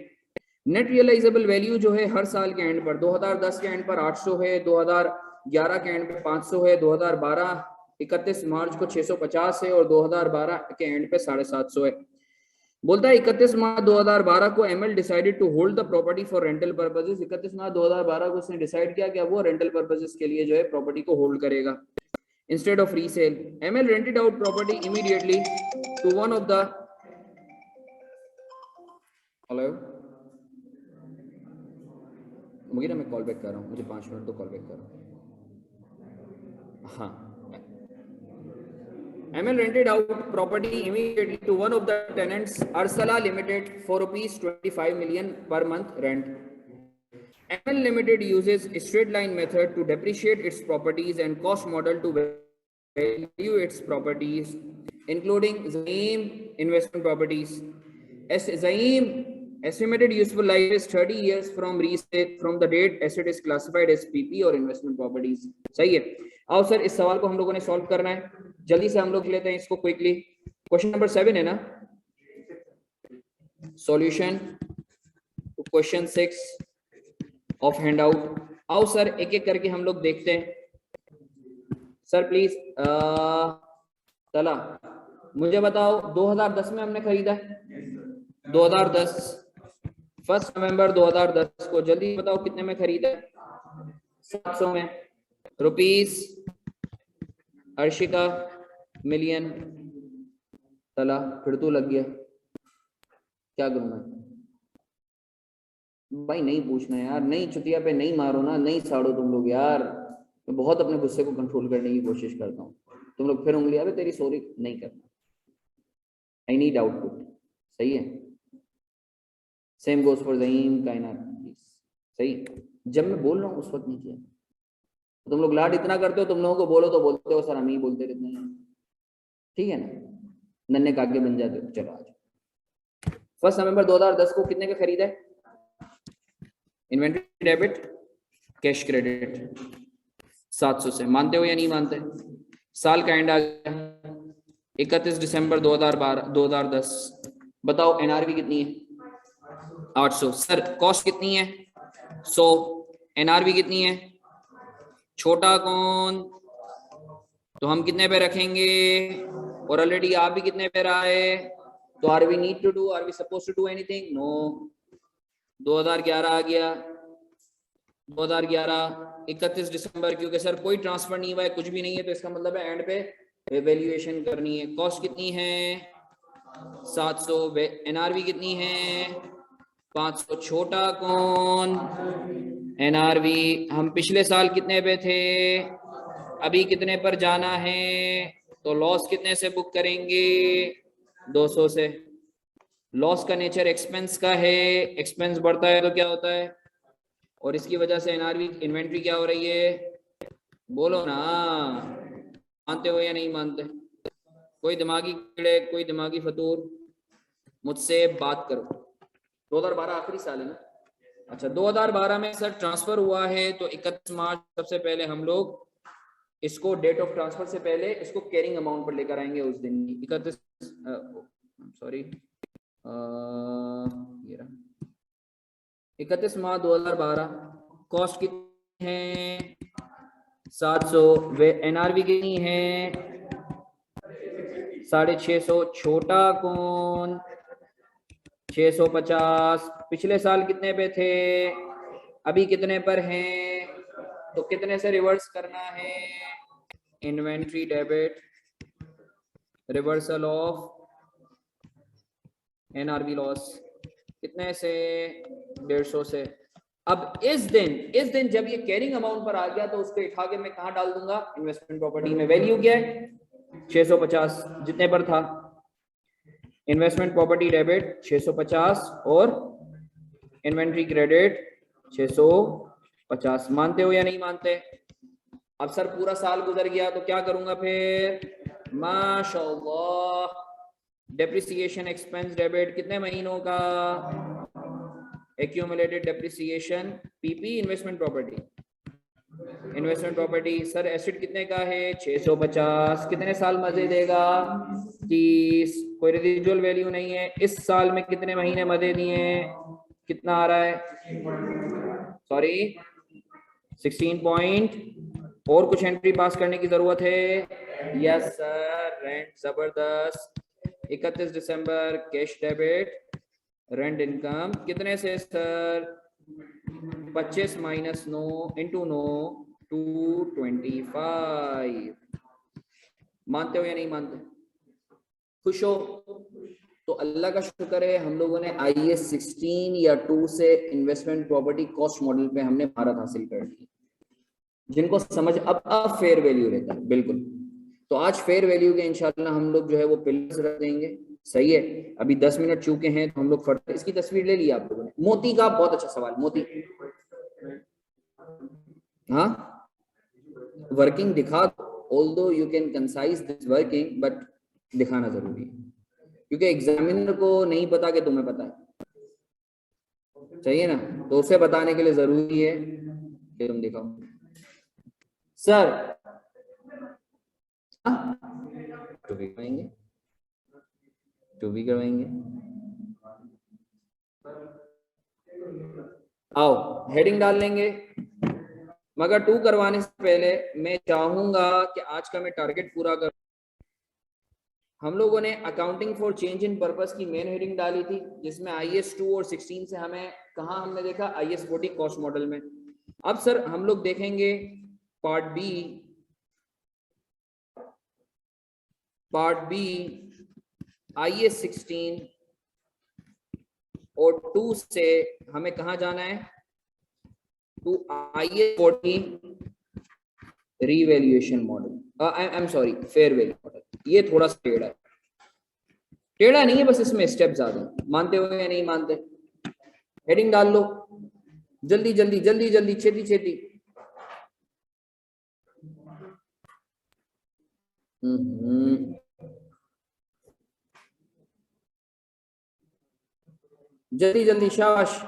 नेट रियलाइजेबल वैल्यू जो है हर साल के एंड पर 2010 के एंड पर 800 है, 2011 के एंड पे 500 है, 2012 31 मार्च को 650 है और 2012 के एंड पे 750 है। बोलता है 31 मार्च 2012 को ML decided to hold the property for rental purposes. 31 मार्च 2012 को उसने डिसाइड किया कि वो रेंटल पर्पसेस के लिए जो है प्रॉपर्टी को होल्ड करेगा instead of resale. ML rented out property immediately to one of the, hello मुझे ना, मैं कॉल बैक कर रहा हूँ, मुझे 5 मिनट तो कॉल बैक कर रहा हूँ। हाँ, ML rented out property immediately to one of the tenants, Arsala Limited, for ₹25 million per month rent. ML Limited uses a straight line method to depreciate its properties and cost model to value its properties, including Zaim investment properties. As Zaim estimated useful life is 30 years from resale from the date asset is classified as PP or investment properties. सही है। आओ sir इस सवाल को हम लोगों ने solve करना है, जल्दी से हम लोग लेते हैं इसको क्विकली। क्वेश्चन नंबर 7 है ना, solution to question 6 of handout. आओ सर एक एक करके हम लोग देखते हैं। सर प्लीज तला मुझे बताओ 2010 में हमने खरीदा है, 2010 1 नवंबर 2010 को, जल्दी बताओ कितने में खरीदा है? 700 में। Rupees Arshika million. तला फिर तो लग गया, क्या करूं मैं भाई? नहीं पूछना यार, नहीं चुतिया पे नहीं मारो ना, नहीं साड़ो तुम लोग यार। मैं बहुत अपने गुस्से को कंट्रोल करने की कोशिश करता हूँ, तुम लोग फिर उंगली अबे तेरी सॉरी नहीं करना। आई नीड आउटपुट, सही है। सेम गोज फॉर ज़हीम कायनात, सही। जब मैं बोल रहा हूँ उस वक्त नहीं किया। तुम लोग लाड इतना करते हो, तुम लोगों को बोलो तो बोलते हो सर हम ही बोलते रहते हैं, ठीक है ना, नन्हे कागे बन जाते हो। चलो आज 1 नवंबर 2010 को कितने का खरीदा है? इन्वेंट्री डेबिट कैश क्रेडिट 700 से, मानते हो या नहीं मानते? साल का एंड आ गया 31 दिसंबर 2010। बताओ एनआरवी कितनी है? 800। सर कॉस्ट कितनी है? 100। एनआरवी कितनी है? छोटा कौन? तो हम कितने पे रखेंगे? और ऑलरेडी आप भी कितने पे आए, तो are we need to do, are we suppose to do anything? No. 2011 आ गया, 2011 31 दिसंबर, क्योंकि सर कोई ट्रांसफर नहीं हुआ है, कुछ भी नहीं है, तो इसका मतलब है एंड पे एवेल्युएशन करनी है। कॉस्ट कितनी है? 700। एनआरवी कितनी है? 500। छोटा कौन? एनआरवी हम पिछले साल कितने पे थे, अभी कितने पर जाना है, तो लॉस कितने से बुक करेंगे? 200 से। लॉस का नेचर एक्सपेंस का है, एक्सपेंस बढ़ता है तो क्या होता है, और इसकी वजह से एनआरवी इन्वेंट्री क्या हो रही है? बोलो ना, मानते हो या नहीं मानते? कोई दिमागी कीड़े, कोई दिमागी फतूर, मुझसे बात करो। 2012 आखिरी साल है ना? अच्छा 2012 में सर ट्रांसफर हुआ है, तो 31 मार्च सबसे पहले हम लोग इसको डेट ऑफ ट्रांसफर से पहले इसको कैरिंग अमाउंट पर लेकर आएंगे उस दिन। 31 सॉरी 31 मार्च 2012। कॉस्ट कितनी है? 700। वे एनआरवी कितनी है? 650। छोटा कौन? 650। पिछले साल कितने पे थे, अभी कितने पर हैं, तो कितने से रिवर्स करना है? Inventory debit reversal of NRV loss, कितने से? 150 से। अब इस दिन जब ये कैरिंग अमाउंट पर आ गया, तो उसको उठा के मैं कहां डाल दूंगा? इन्वेस्टमेंट प्रॉपर्टी में। वैल्यू क्या है? 650 जितने पर था। इन्वेस्टमेंट प्रॉपर्टी डेबिट 650 और इन्वेंट्री क्रेडिट 650। मानते हो या नहीं मानते? अब सर पूरा साल गुजर गया तो क्या करूंगा फिर? माशाअल्लाह, डेप्रिसिएशन एक्सपेंस डेबिट कितने महीनों का? Accumulated depreciation PP investment property. Investment property sir asset कितने का है? 650। कितने साल मजे देगा? 30। कोई रेजिडुअल वैल्यू नहीं है। इस साल में कितने महीने मजे दिए? कितना आ रहा है? Sorry 16 point. और कुछ एंट्री पास करने की जरूरत है? यस सर, रेंट जबरदस्त। 31 दिसंबर कैश डेबिट रेंट इनकम कितने से सर? 25 minus 9 into 9 225। मानते हो या नहीं मानते? खुश हो? तो अल्लाह का शुक्र है हम लोगों ने IAS 16 या 2 से इन्वेस्टमेंट प्रॉपर्टी कॉस्ट मॉडल पे हमने महारत हासिल कर ली। जिनको समझ अब फेयर वैल्यू रहता है बिल्कुल। तो आज फेयर वैल्यू के इंशाल्लाह हम लोग जो है वो पिलर्स रख देंगे। सही है, अभी 10 मिनट चुके हैं तो हम लोग फर्स्ट इसकी तस्वीर ले ली आप लोगों ने। मोती का बहुत अच्छा सवाल। मोती, हाँ वर्किंग दिखा, although you can concise this working, but दिखाना जरूरी है क्योंकि एग्जामिनर को नहीं पता कि तुम्हें पता है। चाहिए ना, तो उसे बताने के लिए जरूरी है कि तुम दिखाओ। सर टू भी करवाएंगे, टू भी करवाएंगे। आओ हेडिंग डाल लेंगे, मगर टू करवाने से पहले मैं चाहूंगा कि आज का मैं टारगेट पूरा कर। हम लोगों ने accounting for change in purpose की मेन हेडिंग डाली थी जिसमें IAS 2 और 16 से हमें कहा हमने देखा IAS 40 कॉस्ट मॉडल में। अब सर हम लोग देखेंगे पार्ट बी। IAS 16 और 2 से हमें कहा जाना है? To IAS 40 revaluation model. I am sorry, fair value model. ये थोड़ा सा टेढ़ा है, टेढ़ा नहीं है बस इसमें स्टेप ज्यादा है। मानते हो या नहीं मानते? हेडिंग डाल लो जल्दी जल्दी जल्दी जल्दी, छेती छेती। जल्दी जल्दी, शाबाश।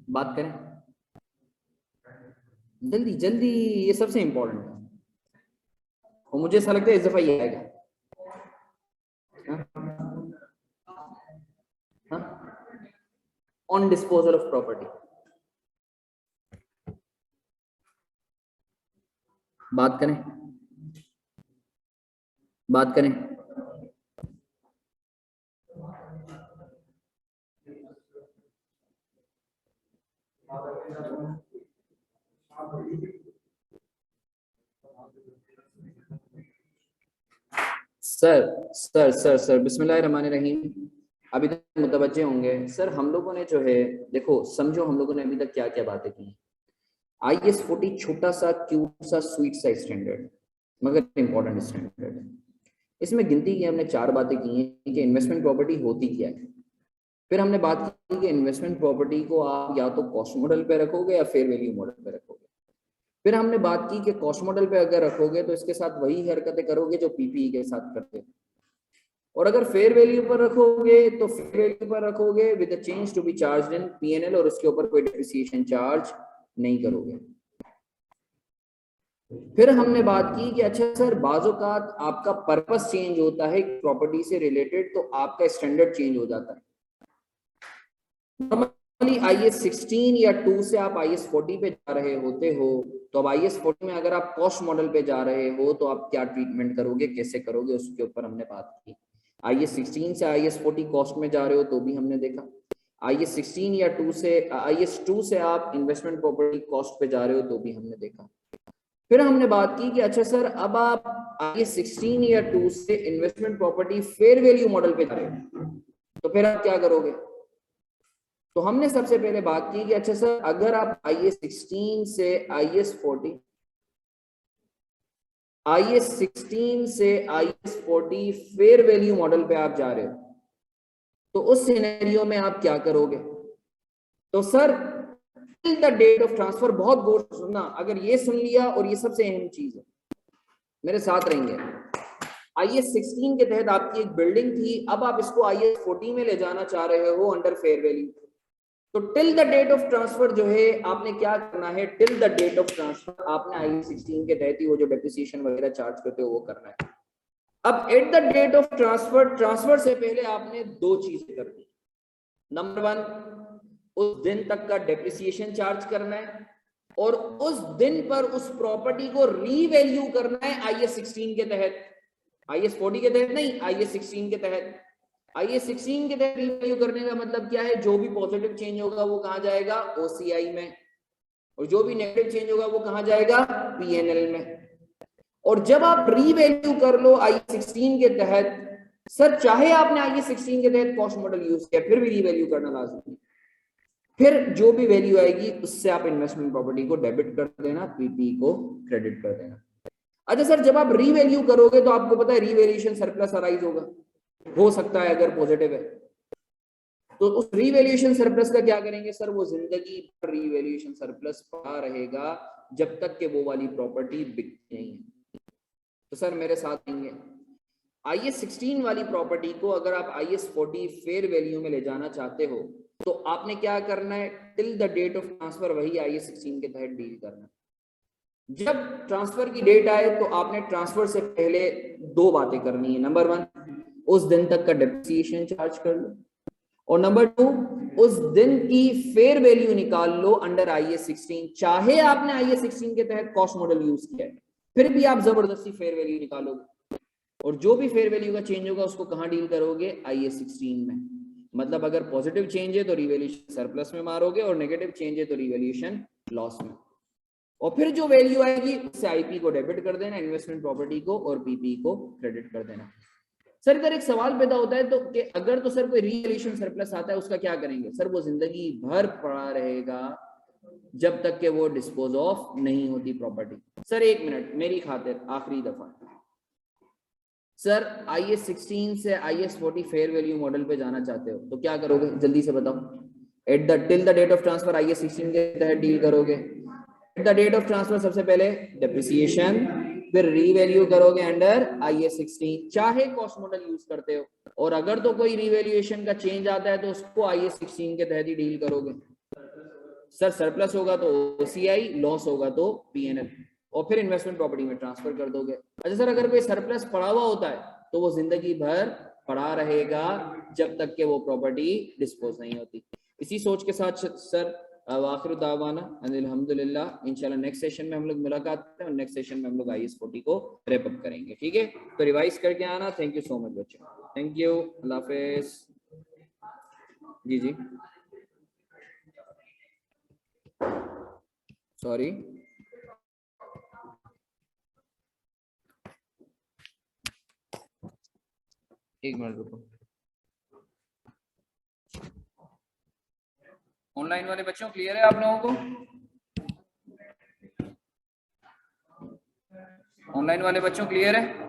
बात करें जल्दी जल्दी, ये सबसे इंपॉर्टेंट है और मुझे ऐसा लगता है इस दफा ये आएगा। ऑन डिस्पोजल ऑफ प्रॉपर्टी, बात करें बात करें। सर बिस्मिल्लाहिर्रहमानिर्रहीम। अभी तक मुतवज्जे होंगे सर, हम लोगों ने जो है देखो समझो हम लोगों ने अभी तक क्या क्या बातें की। IS 40 छोटा सा क्यूट सा स्वीट सा स्टैंडर्ड मगर इंपॉर्टेंट स्टैंडर्ड है। इसमें गिनती की हमने 4 बातें की हैं कि इन्वेस्टमेंट प्रॉपर्टी होती क्या है। फिर हमने बात की कि इन्वेस्टमेंट प्रॉपर्टी को आप या तो कॉस्ट मॉडल पे रखोगे या फेयर वैल्यू मॉडल पे रखोगे। फिर हमने बात की कि कॉस्ट मॉडल पे अगर रखोगे तो इसके साथ वही हरकतें करोगे जो PPE के साथ करते हो, और अगर फेयर वैल्यू पर रखोगे तो फेयर वैल्यू पर रखोगे with the change to be charged in PNL, और उसके ऊपर कोई डेप्रिसिएशन चार्ज नहीं करोगे। फिर हमने बात की कि अच्छा सर बाज़-औक़ात आपका पर्पस चेंज होता है प्रॉपर्टी से रिलेटेड, तो आपका स्टैंडर्ड चेंज हो जाता है। नॉर्मली IS 16 या 2 से आप IS 40 पे जा रहे होते हो, तो अब IS 40 में अगर आप कॉस्ट मॉडल पे जा रहे हो तो आप क्या ट्रीटमेंट करोगे, कैसे करोगे, उसके ऊपर हमने बात की। IS 16 से IS 40 कॉस्ट में जा रहे हो तो भी हमने देखा। IS 16 या 2 से IS 2 से आप इन्वेस्टमेंट प्रॉपर्टी कॉस्ट पे जा रहे हो तो भी हमने देखा। फिर हमने बात की कि अच्छा सर अब आप IS 16 या 2 से investment property fair value model पे जा रहे हो तो फिर आप क्या करोगे। तो हमने सबसे पहले बात की कि अच्छा सर अगर आप IS 16 से IS 40 फेयर वैल्यू मॉडल पे आप जा रहे हो तो उस सिनेरियो में आप क्या करोगे। तो sir till the date of transfer, बहुत गौर से सुनना, अगर ये सुन लिया और ये सबसे अहम चीज है, मेरे साथ रहेंगे। IS 16 के तहत आपकी एक बिल्डिंग थी, अब आप इसको IS 40 में ले जाना चाह रहे हो अंडर फेयर वैल्यू, तो till the date of transfer जो है आपने क्या करना है, till the date of transfer आपने IS 16 के तहत ही वो जो डेप्रिसिएशन वगैरह चार्ज करते हो वो करना है। अब at the date of transfer, transfer से पहले आपने 2 चीजें करनी। नंबर 1, उस दिन तक का डेप्रिसिएशन चार्ज करना है और उस दिन पर उस प्रॉपर्टी को रीवैल्यू करना है IS 16 के तहत, IS 40 के तहत नहीं, IS 16 के तहत। IS 16 के तहत रीवैल्यू करने का मतलब क्या है, जो भी पॉजिटिव चेंज होगा वो कहां जाएगा, OCI में, और जो भी नेगेटिव चेंज होगा वो कहां जाएगा, PNL में। और जब आप रीवैल्यू कर लो IS 16 के तहत, सर चाहे आपने IS 16 के तहत कॉस्ट मॉडल यूज किया फिर भी रीवैल्यू करना लाजमी है। फिर जो भी वैल्यू आएगी उससे आप इन्वेस्टमेंट प्रॉपर्टी को डेबिट कर देना, PPE को क्रेडिट कर देना। अच्छा सर जब आप रीवैल्यू करोगे तो आपको पता है रीवैल्यूएशन सरप्लस अराइज होगा, हो सकता है अगर पॉजिटिव है तो उस रीवैल्यूएशन सरप्लस का क्या करेंगे सर, वो जिंदगी भर रीवैल्यूएशन सरप्लस पड़ा रहेगा जब तक कि वो वाली प्रॉपर्टी बिकती नहीं है। तो सर मेरे साथ आएंगे, IS 16 वाली प्रॉपर्टी को अगर आप IS 40 फेयर वैल्यू में ले जाना चाहते हो तो आपने क्या करना है, till the date of transfer वही IS 16 के तहत डील करना है। जब ट्रांसफर की डेट आए तो आपने ट्रांसफर से पहले 2 बातें करनी है। नंबर 1, उस दिन तक का डेप्रिसिएशन चार्ज कर लो, और नंबर 2, उस दिन की फेयर वैल्यू निकाल लो अंडर IS 16। चाहे आपने IS 16 के तहत कॉस्ट मॉडल यूज किया है फिर भी आप जबरदस्ती फेयर वैल्यू निकालोगे, और जो भी फेयर वैल्यू का चेंज होगा उसको कहां डील करोगे, IS 16 में। मतलब अगर पॉजिटिव चेंज है तो रिवैल्यूएशन सरप्लस में मारोगे और नेगेटिव चेंज है तो रिवैल्यूएशन लॉस में, और फिर जो वैल्यू आएगी उससे IP को डेबिट कर देना, इन्वेस्टमेंट प्रॉपर्टी को, और PPE को क्रेडिट कर देना। सर इधर एक सवाल पैदा होता है तो कि अगर तो सर कोई रिवैल्यूएशन सरप्लस आता है उसका क्या करेंगे, सर वो जिंदगी भर पड़ा रहेगा जब तक कि वो डिस्पोज ऑफ नहीं होती प्रॉपर्टी। सर 1 मिनट मेरी खातिर आखिरी दफा, सर IS 16 से IS 40 फेयर वैल्यू मॉडल पे जाना चाहते हो तो क्या करोगे, जल्दी से बताओ। Till the date of transfer IS 16 के तहत डील करोगे। At the date of transfer सबसे पहले डेप्रिसिएशन, फिर रीवैल्यू करोगे अंडर IS 16, चाहे कॉस्ट मॉडल यूज करते हो। और अगर तो कोई रिवैल्यूएशन का चेंज आता है तो उसको IAS 16 के तहत ही डील करोगे। सर सरप्लस होगा तो OCI, लॉस होगा तो PNL, और फिर इन्वेस्टमेंट प्रॉपर्टी में ट्रांसफर कर दोगे। अच्छा सर अगर कोई सरप्लस पड़ा हुआ होता है तो वो जिंदगी भर पड़ा रहेगा जब तक कि वो प्रॉपर्टी डिस्पोज नहीं होती। इसी सोच के साथ सर आखिर दावाना अल्हम्दुलिल्लाह, इंशाल्लाह नेक्स्ट सेशन में हम लोग मुलाकात करते हैं और नेक्स्ट सेशन में हम लोग IAS 40 को रैप अप करेंगे। ठीक है, तो रिवाइज करके आना। थैंक यू सो मच बच्चों, थैंक यू, अल्लाह हाफिज। जी जी सॉरी, एक मिनट रुको। ऑनलाइन वाले बच्चों क्लियर है आप लोगों को? ऑनलाइन वाले बच्चों क्लियर है?